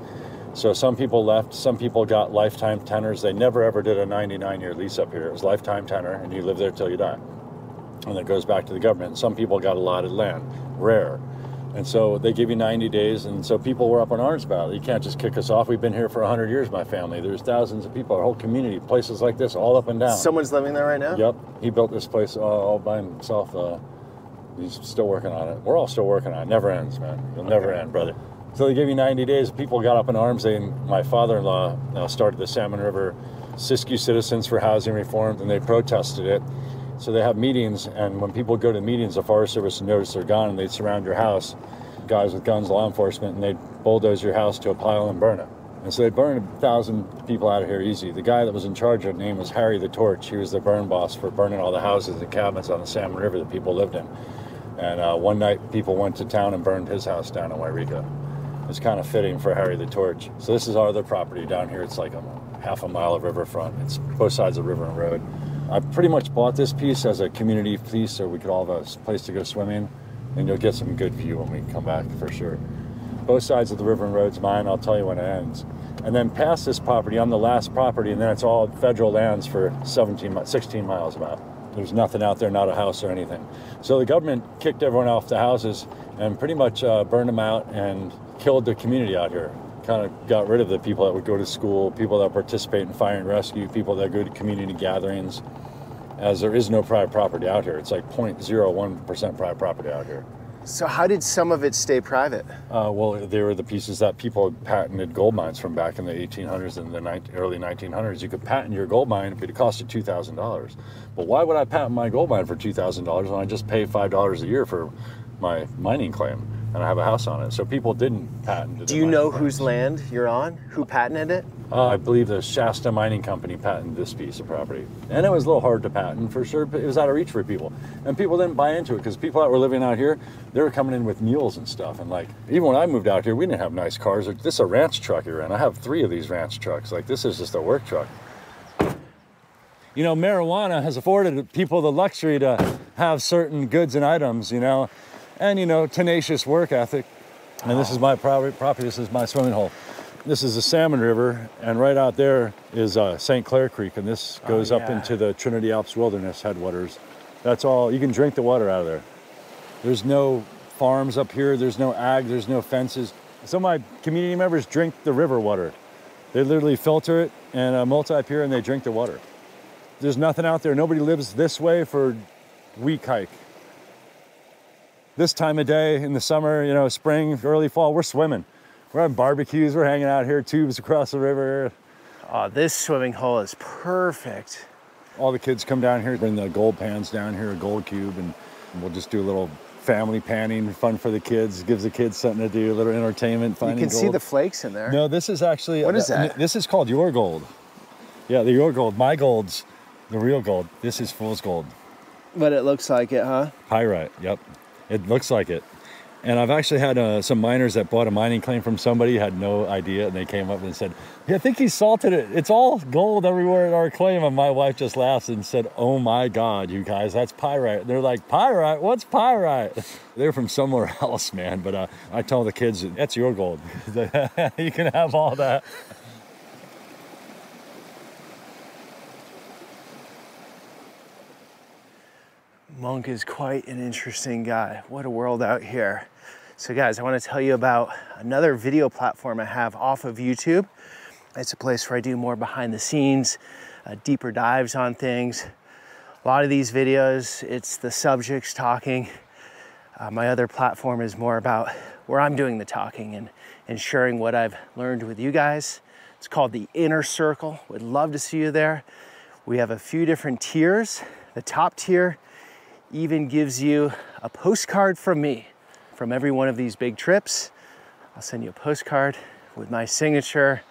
So some people left, some people got lifetime tenors. They never ever did a 99-year lease up here. It was lifetime tenor, and you live there till you die. And it goes back to the government. Some people got allotted land, rare. And so they give you 90 days, and so people were up in arms about it. You can't just kick us off. We've been here for 100 years, my family. There's thousands of people, our whole community, places like this, all up and down. Someone's living there right now? Yep. He built this place all by himself. He's still working on it. We're all still working on it. Never ends, man. It'll never end, brother. So they give you 90 days. People got up in arms. My father-in-law started the Salmon River Siskiyou Citizens for Housing Reform, and they protested it. So they have meetings, and when people go to meetings, the Forest Service notice they're gone, and they'd surround your house, guys with guns, law enforcement, and they'd bulldoze your house to a pile and burn it. And so they burned 1,000 people out of here easy. The guy that was in charge of it, name was Harry the Torch. He was the burn boss for burning all the houses and cabins on the Salmon River that people lived in. And one night, people went to town and burned his house down in Wairika. It's kind of fitting for Harry the Torch. So this is our other property down here. It's like a half a mile of riverfront. It's both sides of the river and road. I pretty much bought this piece as a community piece so we could all have a place to go swimming. and you'll get some good view when we come back for sure. Both sides of the river and road's mine. I'll tell you when it ends. And then past this property, I'm the last property, and then it's all federal lands for 16 miles about. There's nothing out there, not a house or anything. So the government kicked everyone off the houses and pretty much burned them out and killed the community out here. Kind of got rid of the people that would go to school, people that participate in fire and rescue, people that go to community gatherings, as there is no private property out here. It's like 0.01% private property out here. So how did some of it stay private? Well, they were the pieces that people patented gold mines from back in the 1800s and the early 1900s. You could patent your gold mine, but it cost you $2,000. But why would I patent my gold mine for $2,000 when I just pay $5 a year for my mining claim and I have a house on it? So people didn't patent it. Do you know whose land you're on? Who patented it? I believe the Shasta Mining Company patented this piece of property. And it was a little hard to patent for sure, but it was out of reach for people. And people didn't buy into it because people that were living out here, they were coming in with mules and stuff. And like, even when I moved out here, we didn't have nice cars. This is a ranch truck here, and I have 3 of these ranch trucks. Like, this is just a work truck. You know, marijuana has afforded people the luxury to have certain goods and items, you know, and, you know, tenacious work ethic. And this is my property, this is my swimming hole. This is the Salmon River, and right out there is St. Clair Creek, and this goes up into the Trinity Alps Wilderness headwaters. That's all, you can drink the water out of there. There's no farms up here, there's no ag, there's no fences. Some of my community members drink the river water. They literally filter it and multi-pure, and they drink the water. There's nothing out there, nobody lives this way for week hike. This time of day in the summer, you know, spring, early fall, we're swimming. We're having barbecues, we're hanging out here, tubes across the river. Oh, this swimming hole is perfect. All the kids come down here, bring the gold pans down here, a gold cube, and we'll just do a little family panning, fun for the kids. Gives the kids something to do, a little entertainment, finding You can gold. see the flakes in there. No, this is actually... What is that? This is called your gold. Yeah, the your gold. My gold's the real gold. This is fool's gold. But it looks like it, huh? Pyrite, yep. It looks like it. And I've actually had some miners that bought a mining claim from somebody, had no idea, and they came up and said, yeah, I think he salted it. It's all gold everywhere in our claim. And my wife just laughs and said, oh my God, you guys, that's pyrite. And they're like, pyrite? What's pyrite? They're from somewhere else, man. But I tell the kids, that's your gold. You can have all that. Monk is quite an interesting guy. What a world out here. So guys, I want to tell you about another video platform I have off of YouTube. It's a place where I do more behind the scenes, deeper dives on things. A lot of these videos, it's the subjects talking. My other platform is more about where I'm doing the talking and sharing what I've learned with you guys. It's called The Inner Circle. Would love to see you there. We have a few different tiers. The top tier even gives you a postcard from me from every one of these big trips. I'll send you a postcard with my signature,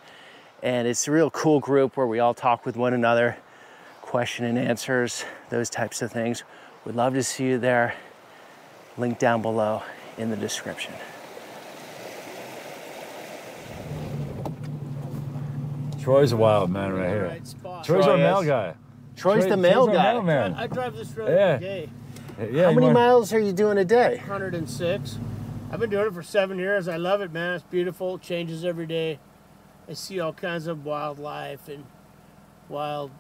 and it's a real cool group where we all talk with one another, question and answers, those types of things. Would love to see you there. Link down below in the description. Troy's a wild man right here. Right spot. Troy's our mail guy. Troy's the mail our guy. mailman. I drive this road Yeah. every day. Yeah, How you many want- miles are you doing a day? 106. I've been doing it for 7 years. I love it, man. It's beautiful. It changes every day. I see all kinds of wildlife and wild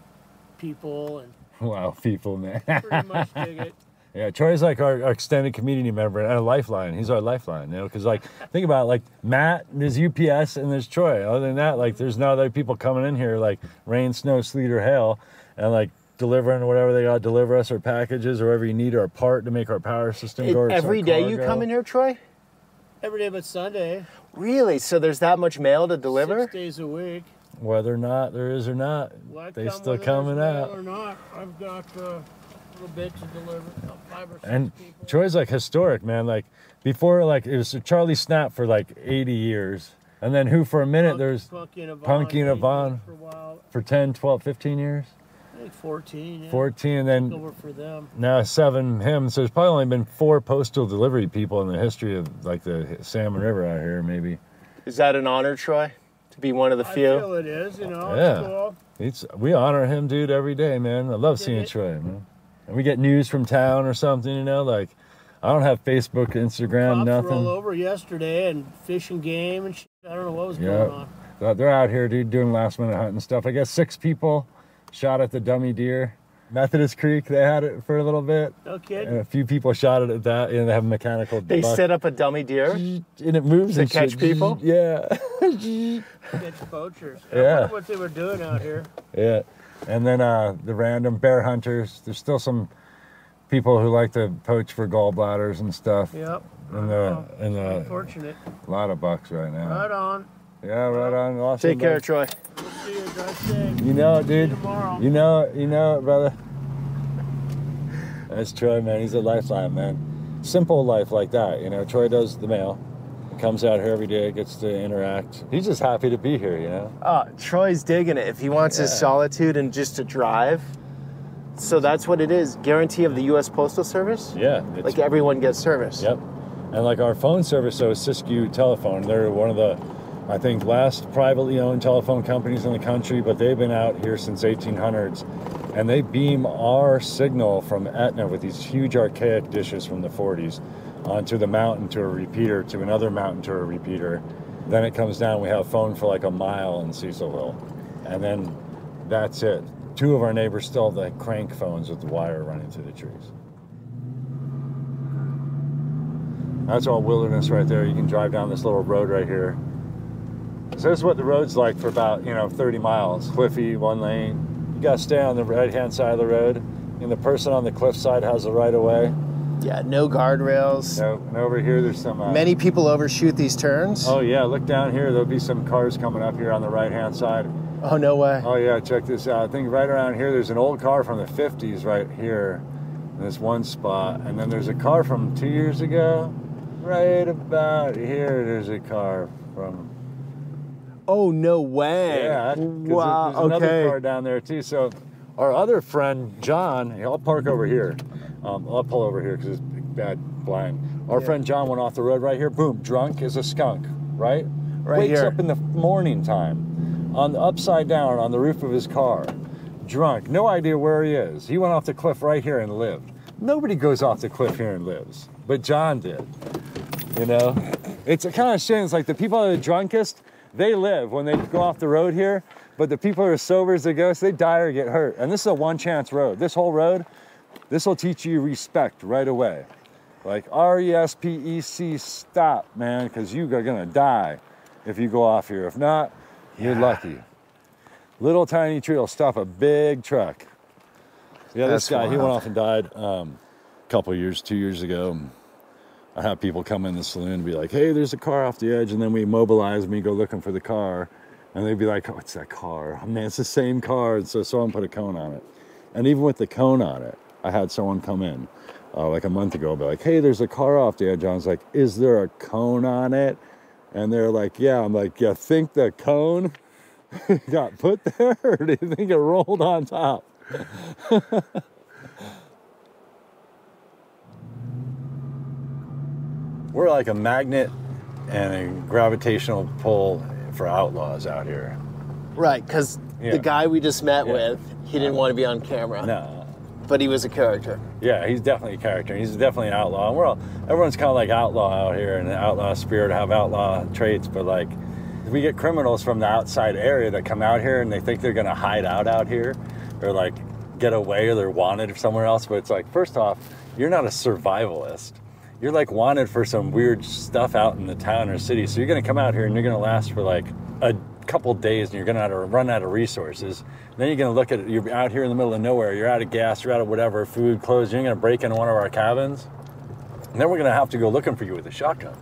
people, and Wow, people, man. pretty much dig it. Yeah, Troy's like our extended community member and a lifeline. He's our lifeline, you know, because like, think about it, like Matt, there's UPS, and there's Troy. Other than that, like, there's no other people coming in here, like rain, snow, sleet, or hail, and like delivering whatever they got to deliver us, our packages, or whatever you need, or a part to make our power system go. Every day you come in here, Troy? Every day but Sunday. Really? So there's that much mail to deliver? 6 days a week. Whether or not there is or not, Will I they come still whether coming there's mail out. or not. I've got a little bit to deliver. About 5 or 6 And people. Troy's like historic, man. Like before, like it was Charlie Snap for like 80 years. And then who for a minute, there's Punky and Yvonne. Punky and they Yvonne. did For a while. for 10, 12, 15 years. I think 14. Yeah. 14, and then Over for them. now 7 him. So there's probably only been 4 postal delivery people in the history of like the Salmon River out here, maybe. Is that an honor, Troy? To be one of the I few? feel it is, you know. Yeah. It's cool. We honor him, dude, every day, man. I love seeing Troy, man. And we get news from town or something, you know, like I don't have Facebook, Instagram, Cops nothing. were all over yesterday and fishing game and shit. I don't know what was going on. They're out here, dude, doing last minute hunting stuff. I guess 6 people shot at the dummy deer. Methodist Creek, they had it for a little bit. No kidding. And a few people shot it at that. They have a mechanical They buck. set up a dummy deer And it moves to and catch shit. people? Yeah. Catch poachers. I Yeah. wonder what they were doing out here. Yeah. And then the random bear hunters. There's still some people who like to poach for gallbladders and stuff. Yep. And Unfortunate. a lot of bucks right now. Right on. Yeah, right on. Awesome. Take care, Troy. We'll see you. Drive safe. You know it, dude. See you tomorrow. You know it, brother. That's Troy, man. He's a lifeline, man. Simple life like that. You know, Troy does the mail. Comes out here every day, gets to interact. He's just happy to be here, you know? Troy's digging it. If he wants his solitude and just to drive. So that's what it is. Guarantee of the U.S. Postal Service? Yeah. Like everyone gets service. Yep. And like our phone service, so Siskiyou Telephone, they're one of the, I think, last privately owned telephone companies in the country, but they've been out here since 1800s. And they beam our signal from Etna with these huge archaic dishes from the 40s onto the mountain to a repeater, to another mountain to a repeater. Then it comes down, we have phone for like a mile in Cecilville. And then that's it. 2 of our neighbors still have like crank phones with the wire running through the trees. That's all wilderness right there. You can drive down this little road right here. So this is what the road's like for about, 30 miles. Cliffy, 1 lane. You gotta stay on the right-hand side of the road. And the person on the cliff side has the right of way. Yeah, no guardrails. No, and over here there's some... Many people overshoot these turns. Oh yeah, look down here. There'll be some cars coming up here on the right-hand side. Oh, no way. Oh yeah, check this out. I think right around here there's an old car from the 50s right here in this one spot. And then there's a car from 2 years ago. Right about here there's a car from... Oh, no way. Yeah, wow. there's another car down there too. So our other friend, John, I'll park over here. I'll pull over here because it's bad blind. Our friend John went off the road right here. Boom, drunk as a skunk, right? Wakes here. up in the morning time, upside down on the roof of his car, drunk, no idea where he is. He went off the cliff right here and lived. Nobody goes off the cliff here and lives, but John did. You know, it's a kind of shame. It's like the people that are the drunkest, they live when they go off the road here, but the people who are sober as a ghost, they die or get hurt. And this is a one-chance road. This whole road, this will teach you respect right away. Like R-E-S-P-E-C, stop, man, because you are gonna die if you go off here. If not, you're lucky. Little tiny tree will stop a big truck. Yeah, this guy, he went off and died a couple years, 2 years ago. I have people come in the saloon and be like, hey, there's a car off the edge. And then we mobilize me, go looking for the car. And they'd be like, oh, what's that car? Oh, man, it's the same car. And so someone put a cone on it. And even with the cone on it, I had someone come in like a month ago, be like, hey, there's a car off the edge. I was like, is there a cone on it? And they're like, yeah. I'm like, you think the cone got put there? Or do you think it rolled on top? We're like a magnet and a gravitational pull for outlaws out here. Right, because the guy we just met with, he didn't want to be on camera. No. But he was a character. Yeah, he's definitely a character. He's definitely an outlaw. And everyone's kind of like outlaw out here, and an outlaw spirit, have outlaw traits. But like, we get criminals from the outside area that come out here and they think they're gonna hide out here, or like get away, or they're wanted somewhere else. But it's like, first off, you're not a survivalist. You're like wanted for some weird stuff out in the town or city. So you're gonna come out here and you're gonna last for like a couple days and you're gonna run out of resources. Then you're gonna look at it, you're out here in the middle of nowhere, you're out of gas, you're out of whatever, food, clothes, you're gonna break into one of our cabins. And then we're gonna have to go looking for you with a shotgun.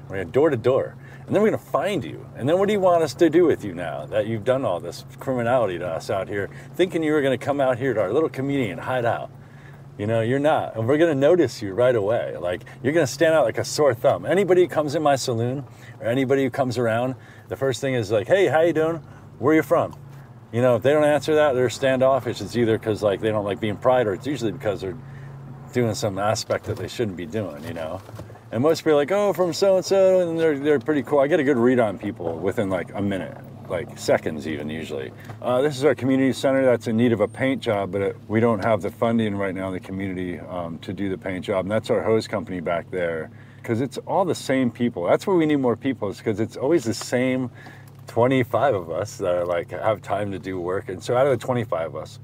We're gonna door to door. And then we're gonna find you. And then what do you want us to do with you now that you've done all this criminality to us out here, thinking you were gonna come out here to our little community and hide out? You know, you're not. And we're going to notice you right away. Like, you're going to stand out like a sore thumb. Anybody who comes in my saloon or anybody who comes around, the first thing is like, hey, how you doing? Where are you from? You know, if they don't answer that, they're standoffish. It's either because, like, they don't like being pried, or it's usually because they're doing some aspect that they shouldn't be doing, you know? And most people are like, oh, from so-and-so, and they're pretty cool. I get a good read on people within, like, a minute. like seconds even usually. This is our community center that's in need of a paint job, but we don't have the funding right now in the community to do the paint job. And that's our hose company back there, because it's all the same people. That's where we need more people, is because it's always the same 25 of us that are like have time to do work. And so out of the 25 of us,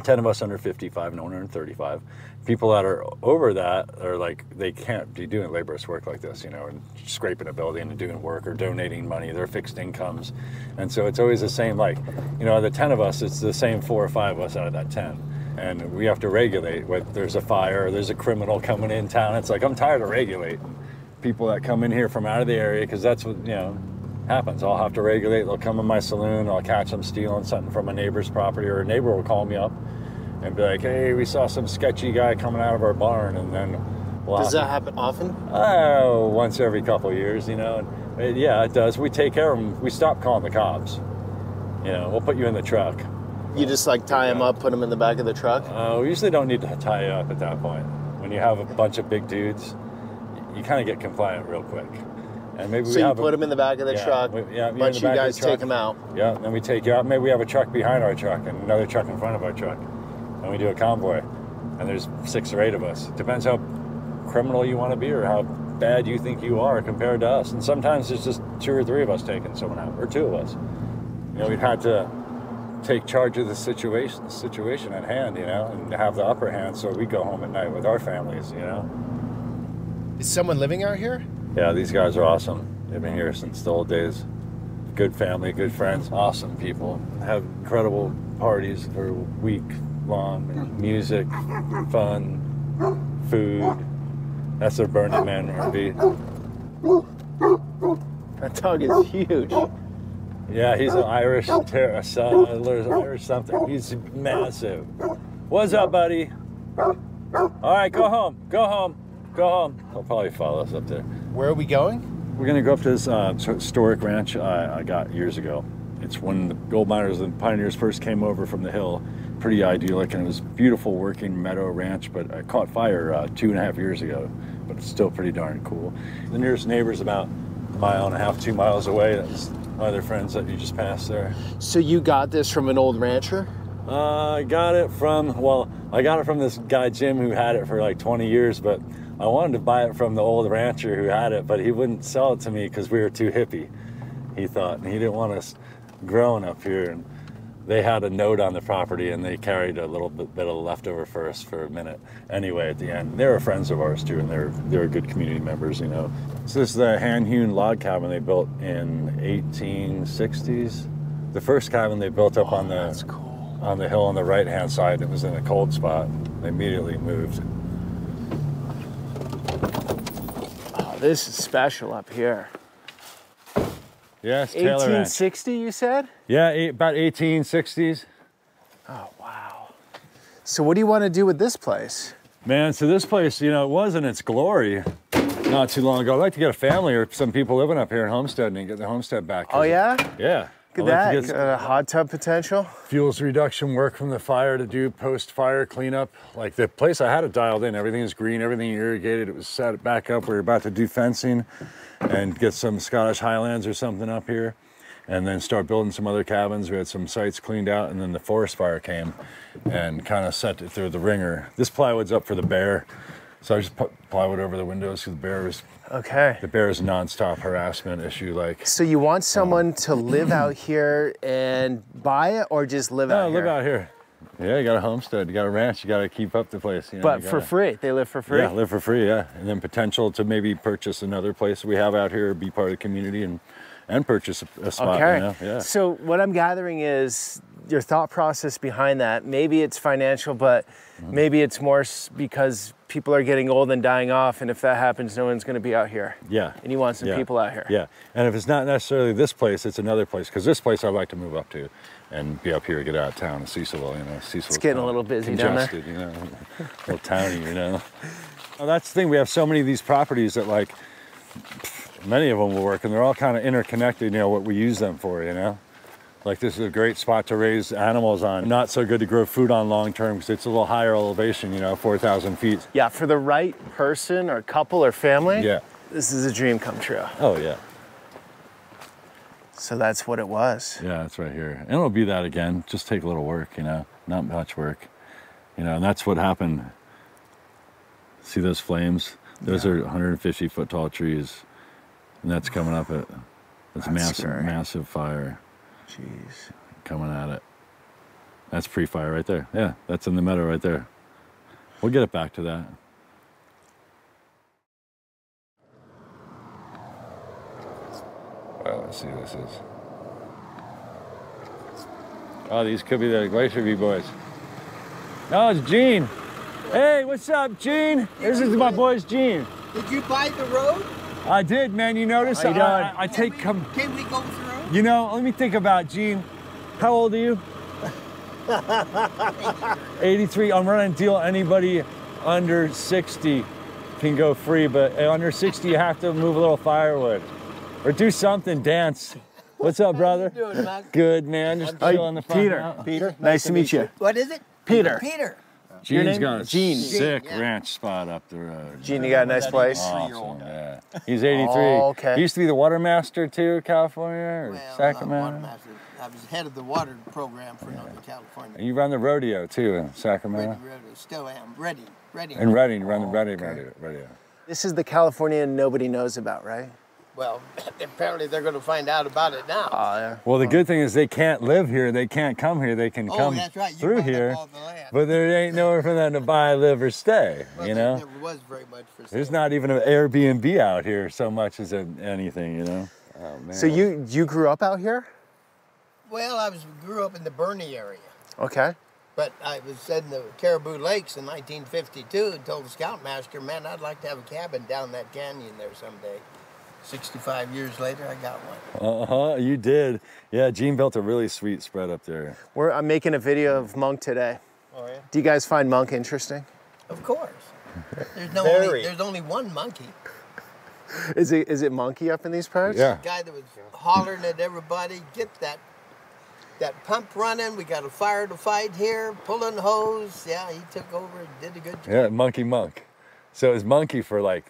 10 of us under 55 and under 35. People that are over that are like, they can't be doing laborious work like this, you know, and scraping a building and doing work or donating money. They're fixed incomes. And so it's always the same, like, you know, the 10 of us, it's the same 4 or 5 of us out of that 10. And we have to regulate when there's a fire or there's a criminal coming in town. It's like, I'm tired of regulating people that come in here from out of the area, because that's what, you know, happens. I'll have to regulate. They'll come in my saloon. I'll catch them stealing something from a neighbor's property, or a neighbor will call me up and be like, hey, we saw some sketchy guy coming out of our barn. And then does that happen often? Oh, once every couple of years, you know. And yeah, it does. We take care of them. We stop calling the cops. You know, we'll put you in the truck. You just like tie them up, put them in the back of the truck? We usually don't need to tie you up at that point. When you have a bunch of big dudes, you kind of get compliant real quick. And maybe so you put them in the back of the truck, bunch of you guys take them out. Yeah, then we take you out. Maybe we have a truck behind our truck and another truck in front of our truck. And we do a convoy. And there's 6 or 8 of us. It depends how criminal you want to be or how bad you think you are compared to us. And sometimes there's just 2 or 3 of us taking someone out, or 2 of us. You know, we've had to take charge of the situation at hand, you know, and have the upper hand so we go home at night with our families, you know. Is someone living out here? Yeah, these guys are awesome. They've been here since the old days. Good family, good friends, awesome people. Have incredible parties for a week long. Music, fun, food. That's their Burning Man RV. That dog is huge. Yeah, he's an Irish Irish something. He's massive. What's up, buddy? All right, go home. Go home. Go home. He'll probably follow us up there. Where are we going? We're going to go up to this historic ranch I got years ago. It's when the gold miners and pioneers first came over from the hill. Pretty idyllic, and it was a beautiful working meadow ranch, but it caught fire 2.5 years ago, but it's still pretty darn cool. The nearest neighbor's about 1.5 miles, 2 miles away. That's my other friends that you just passed there. So you got this from an old rancher? I got it from this guy, Jim, who had it for like 20 years, but I wanted to buy it from the old rancher who had it, but he wouldn't sell it to me because we were too hippie, he thought, and he didn't want us growing up here. And they had a note on the property, and they carried a little bit of leftover for us for a minute. Anyway, at the end, they were friends of ours too, and they were good community members, you know. So this is the hand-hewn log cabin they built in 1860s. The first cabin they built up on the hill on the right-hand side. It was in a cold spot. They immediately moved. Oh, this is special up here. Yes, Taylor 1860, you said? Yeah, about 1860s. Oh, wow. So what do you want to do with this place? Man, so this place, you know, it was in its glory not too long ago. I'd like to get a family or some people living up here in homesteading and get the homestead back. Oh, yeah? Yeah. Look at that, hot tub potential. Fuels reduction work from the fire to do post-fire cleanup. Like the place, I had it dialed in. Everything is green, everything irrigated. It was set back up. We were about to do fencing and get some Scottish Highlands or something up here, and then start building some other cabins. We had some sites cleaned out, and then the forest fire came and kind of set it through the ringer. This plywood's up for the bear, so I just put plywood over the windows because the bear was... Okay. The bear is a nonstop harassment issue. Like, so you want someone to live out here and buy it, or just live out here? No, live out here. Yeah, you got a homestead, you got a ranch, you got to keep up the place. You know, but for free, they live for free? Yeah, live for free, yeah. And then potential to maybe purchase another place we have out here, be part of the community, and purchase a spot. Okay. You know? Yeah. So what I'm gathering is your thought process behind that. Maybe it's financial, but maybe it's more because people are getting old and dying off, and if that happens, no one's going to be out here. Yeah. And you want some people out here. Yeah. And if it's not necessarily this place, it's another place, because this place I'd like to move up to and be up here, get out of town, Cecilville, you know. Cecilville, it's getting a little busy down there. You know, a little towny, you know. Well, that's the thing. We have so many of these properties that, like, many of them will work, and they're all kind of interconnected, you know, what we use them for, you know. Like, this is a great spot to raise animals on. Not so good to grow food on long term because it's a little higher elevation, you know, 4,000 feet. Yeah, for the right person or couple or family, yeah, this is a dream come true. Oh, yeah. So that's what it was. Yeah, it's right here. And it'll be that again. Just take a little work, you know, not much work. You know, and that's what happened. See those flames? Those are 150-foot tall trees. And that's coming up at, it's massive fire. Jeez. Coming at it. That's pre-fire right there. Yeah, that's in the meadow right there. We'll get it back to that. Well, let's see who this is. Oh, these could be the Glacier View boys. No, it's Gene. Hey, what's up, Gene? This is my boy's Gene. Did you buy the road? I did, man. You notice? Can we go through? You know, let me think about Gene. How old are you? 83. I'm running a deal. Anybody under 60 can go free, but under 60 you have to move a little firewood or do something, dance. What's up, brother? How you doing, man? Good, man. Just chilling the front out. Peter, nice to meet you. What is it? Peter. Peter. Gene's got a Gene. sick Gene, yeah. ranch spot up the road. Gene, you got a nice place? Awesome, yeah. He's 83. Oh, okay. He used to be the water master too, California or Well, Sacramento. water master. I was head of the water program for Northern California. And you run the rodeo too in Sacramento. Ready, still am. Ready. In Redding, you run the rodeo. This is the California nobody knows about, right? Well, apparently they're going to find out about it now. Oh, yeah. Well, the good thing is they can't live here. They can't come here. They can come That's right. You through bought up here, all the land. but there ain't nowhere for them to buy, live, or stay. Well, You there know, never was very much for sale. there's not even an Airbnb out here so much as anything. You know. Oh man. So you grew up out here? Well, I grew up in the Bernie area. Okay. But I was in the Caribou Lakes in 1952 and told the scoutmaster, man, I'd like to have a cabin down that canyon there someday. 65 years later, I got one. You did. Yeah, Gene built a really sweet spread up there. I'm making a video of Monk today. Oh, yeah? Do you guys find Monk interesting? Of course. There's only one monkey. Is it Monkey up in these parts? Yeah. The guy that was hollering at everybody, get that pump running. We got a fire to fight here, pulling hose. Yeah, he took over and did a good job. Yeah, Monkey Monk. So it was Monkey for like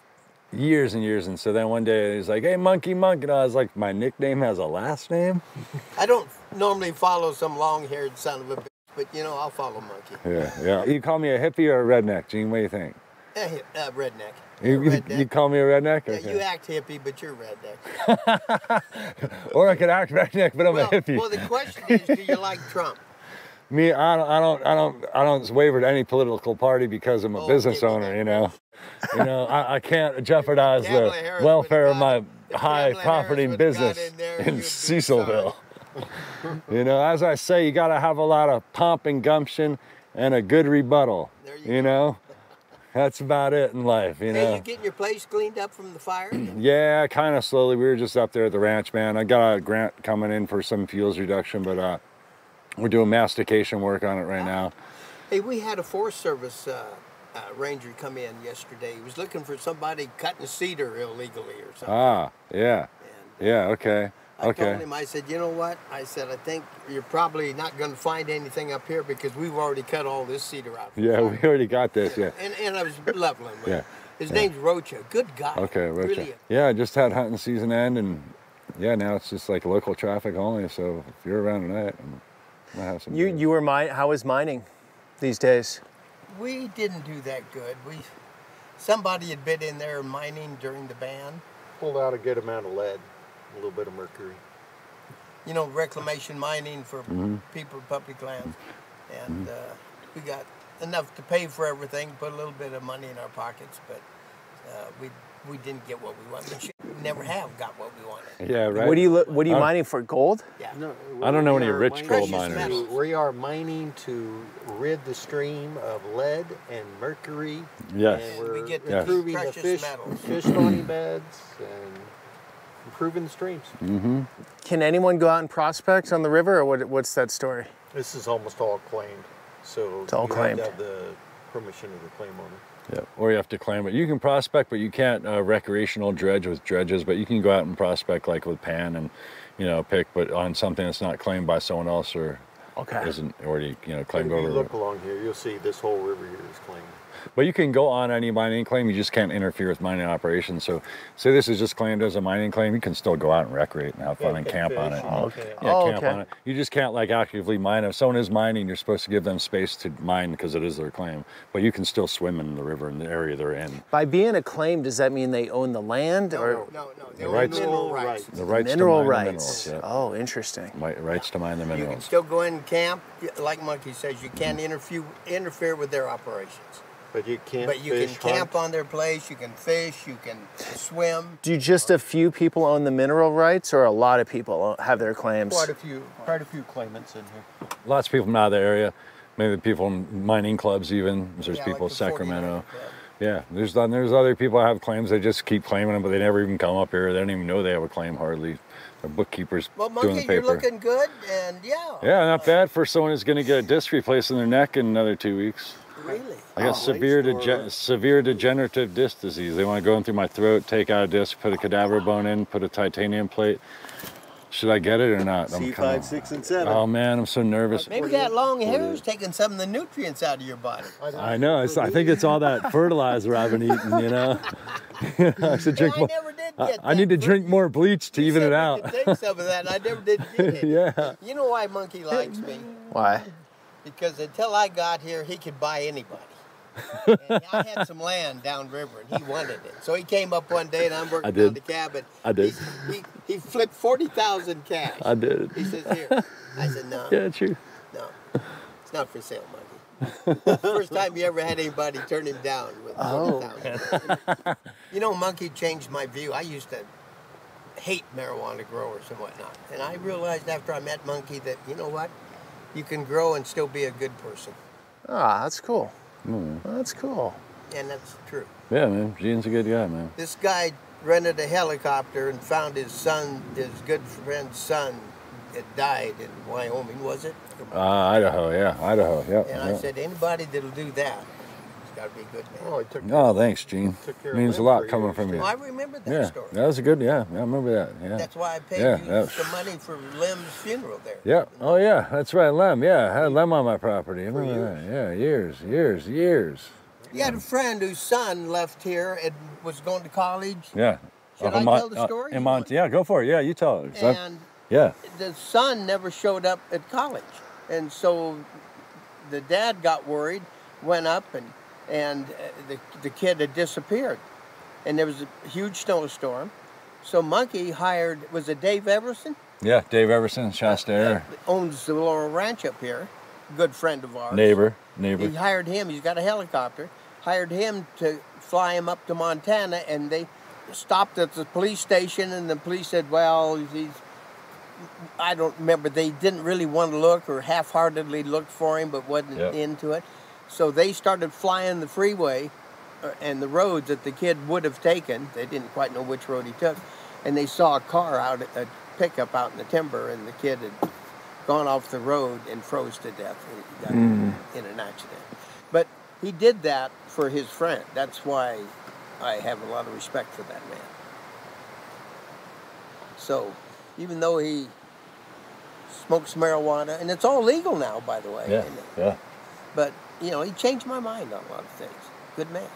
years and years, and so then one day he's like, hey, Monkey Monk, and I was like, my nickname has a last name? I don't normally follow some long-haired son of a bitch, but you know, I'll follow Monkey. Yeah. You call me a hippie or a redneck, Gene? What do you think? Redneck. You call me a redneck? Yeah, Okay. you act hippie, but you're redneck. Or I could act redneck, but I'm a hippie. Well, the question is, do you like Trump? Me, I don't waver to any political party because I'm a business owner, you know. I can't jeopardize the welfare of my high property business in Cecilville. You know, as I say, you got to have a lot of pomp and gumption and a good rebuttal. You know, that's about it in life. You know. Hey, you getting your place cleaned up from the fire? Yeah, kind of slowly. We were just up there at the ranch, man. I got a grant coming in for some fuels reduction, but we're doing mastication work on it right now. Hey, we had a Forest Service ranger come in yesterday. He was looking for somebody cutting cedar illegally or something. Ah, yeah. And, Yeah, okay. I told him, I said, you know what? I said, I think you're probably not going to find anything up here because we've already cut all this cedar out. Yeah, we already got this, yeah. And I was leveling with him. Yeah. His name's Rocha. Good guy. Okay, Rocha. Really. Yeah, I just had hunting season end, and yeah, now it's just like local traffic only, so if you're around tonight, I might have some... How is mining these days? We didn't do that good. Somebody had been in there mining during the ban. Pulled out a good amount of lead, a little bit of mercury. You know, reclamation mining for people, public lands. And we got enough to pay for everything, put a little bit of money in our pockets, but we didn't get what we wanted. We never have got what we wanted. Yeah, right. What are you mining for? Gold? Yeah. No, I don't know any we are rich mining gold Precious miners. metals. We are mining to rid the stream of lead and mercury. Yes. And we're We get the improving the precious metals. fish spawning beds and improving the streams. Mm-hmm. Can anyone go out and prospect on the river, or what's that story? This is almost all claimed, so It's all you claimed. have to have the permission of the claim owner. Yeah, or you have to claim it. You can prospect, but you can't recreational dredge with dredges, but you can go out and prospect like with pan and, pick, but on something that's not claimed by someone else or isn't already, you know, But claimed if you over. look along here, you'll see this whole river here is claimed. But you can go on any mining claim, you just can't interfere with mining operations. So say this is just claimed as a mining claim, you can still go out and recreate and have fun and camp on it. Camp on it. You just can't like actively mine. If someone is mining, you're supposed to give them space to mine because it is their claim. But you can still swim in the river in the area they're in. By being a claim, does that mean they own the land? No. The rights- mineral rights. The rights Mineral to mine rights. the minerals. Oh, interesting. Rights to mine the You can minerals. still go in and camp, like Monkey says. You can't interfere with their operations. But you can't But you fish, can camp hunt. on their place. You can fish. You can swim. Do just a few people own the mineral rights, or a lot of people have their claims? Quite a few claimants in here. Lots of people from out of the area. Maybe the people in mining clubs even. There's Yeah, people like in the 49 Sacramento. Club. Yeah, there's other people that have claims. They just keep claiming them, but they never even come up here. They don't even know they have a claim hardly. The bookkeepers Well, doing the Monkey, paper. you're looking good, and Yeah, not bad for someone who's going to get a disc replaced in their neck in another 2 weeks. Really? I got severe degenerative disc disease. They want to go in through my throat, take out a disc, put a cadaver bone in, put a titanium plate. Should I get it or not? C5, 6, and 7. Oh man, I'm so nervous. Maybe that long hair is taking some of the nutrients out of your body. I know. I think it's all that fertilizer I've been eating. You know. I should drink I more. never did get I need to that. drink more bleach to You even said it we out. could take some of that, and I never did get it. Yeah. You know why Monkey likes me? Why? Because until I got here, he could buy anybody. And I had some land downriver, and he wanted it. So he came up one day, and I'm working down the cabin. I did. He flipped 40,000 cash. I did. He says, "Here." I said, "No, Yeah, true. no, it's not for sale, Monkey." First time you ever had anybody turn him down with 40,000. You know, Monkey changed my view. I used to hate marijuana growers and whatnot, and I realized after I met Monkey that, you know what, you can grow and still be a good person, Ah, that's cool. That's cool. and that's true. Yeah, man. Gene's a good guy, man. This guy rented a helicopter and found his good friend's son, had died in Wyoming, was it? Idaho. Yeah, Idaho. Yeah. And I said, anybody that'll do that, it's got to be a good man. Oh, he took Oh, thanks, Gene. Took care of Means a them lot for coming years, from too. you. Well, I remember that Yeah, story. that was a good. Yeah, I remember that. Yeah. That's why I paid Yeah, you that- some money for Lem's funeral there. Yeah. Oh, yeah. That's right, Lem. Yeah, I had Lem on my property. I remember that. Yeah, years. You had a friend whose son left here and was going to college. Yeah. Should I tell the story? Yeah, go for it. Yeah, you tell it. And Yeah. the son never showed up at college. And so the dad got worried, went up, and the kid had disappeared. And there was a huge snowstorm. So Monkey hired, was it Dave Everson? Yeah, Dave Everson, Shasta Air. Owns the little ranch up here, good friend of ours. Neighbor. He hired him, he's got a helicopter, hired him to fly him up to Montana, and they stopped at the police station, and the police said, well, I don't remember, they didn't really want to look or half-heartedly looked for him, but wasn't into it. So they started flying the freeway and the roads that the kid would have taken. They didn't quite know which road he took. And they saw a car out, a pickup out in the timber, and the kid had gone off the road and froze to death. He got in an accident. But he did that for his friend. That's why I have a lot of respect for that man. So, even though he smokes marijuana, and it's all legal now, by the way. Yeah, yeah. But, you know, he changed my mind on a lot of things. Good man.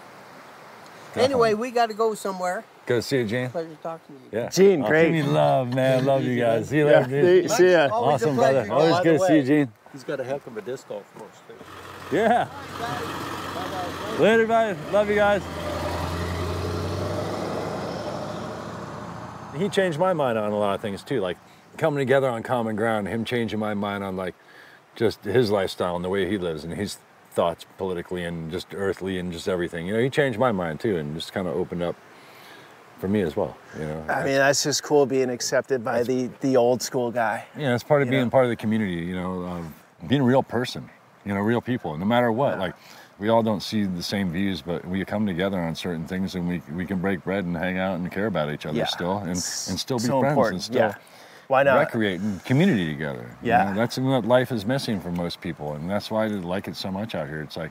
Anyway, we got to go somewhere. Good to see you, Gene. Pleasure talking to you. Yeah. Gene, great. Give me love, man. Love you guys. See you later, Gene. See ya. Always a Awesome, pleasure, brother. Always guys. good to see you, Gene. He's got a heck of a disc golf course, too. Yeah. Later, everybody. Love you guys. He changed my mind on a lot of things too, like coming together on common ground, him changing my mind on like just his lifestyle and the way he lives and his thoughts politically and just earthly and just everything. You know, he changed my mind too and just kind of opened up for me as well, you know. I mean, that's just cool being accepted by the old school guy. Yeah, it's part of being part of the community, you know, being a real person, you know, real people, no matter what. Like, we all don't see the same views, but we come together on certain things and we can break bread and hang out and care about each other still and still be so friends important. and still Why not? recreate and community together. You know, that's what life is missing for most people, and that's why I like it so much out here. It's like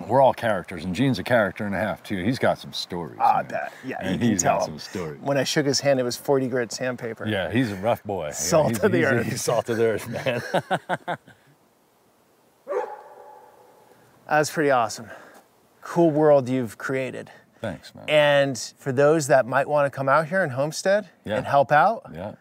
we're all characters, and Gene's a character and a half too. He's got some stories. I man. bet. Yeah, And you he's can tell got him. some stories. When I shook his hand, it was 40 grit sandpaper. Yeah, he's a rough boy. Salt yeah, of the earth. He's salt of the earth, man. That's pretty awesome. Cool world you've created. Thanks, man. And for those that might want to come out here and homestead and help out, yeah.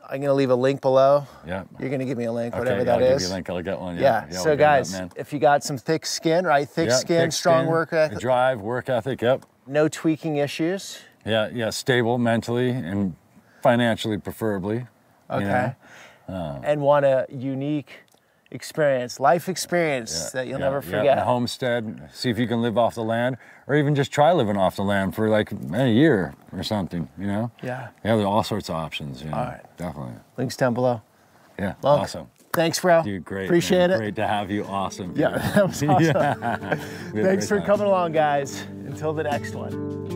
I'm going to leave a link below. Yeah. You're going to give me a link, Okay, whatever yeah, that I'll is. give you a link. I'll get one. Yeah. Yeah, So we'll get guys, that, man. if you got some thick skin, right? Thick skin, strong work ethic. Drive, work ethic, yep. No tweaking issues. Yeah, stable mentally and financially preferably. Okay. And want a unique experience, life experience that you'll never forget. Yeah. Homestead, see if you can live off the land, or even just try living off the land for like a year or something, you know? Yeah. Yeah, there are all sorts of options, you know? All right. Definitely. Links down below. Yeah, Monk, awesome. Thanks, bro. Dude, great. Appreciate man. it. Great to have you. Awesome. Yeah, that was awesome. Yeah. Thanks for coming along, guys. Until the next one.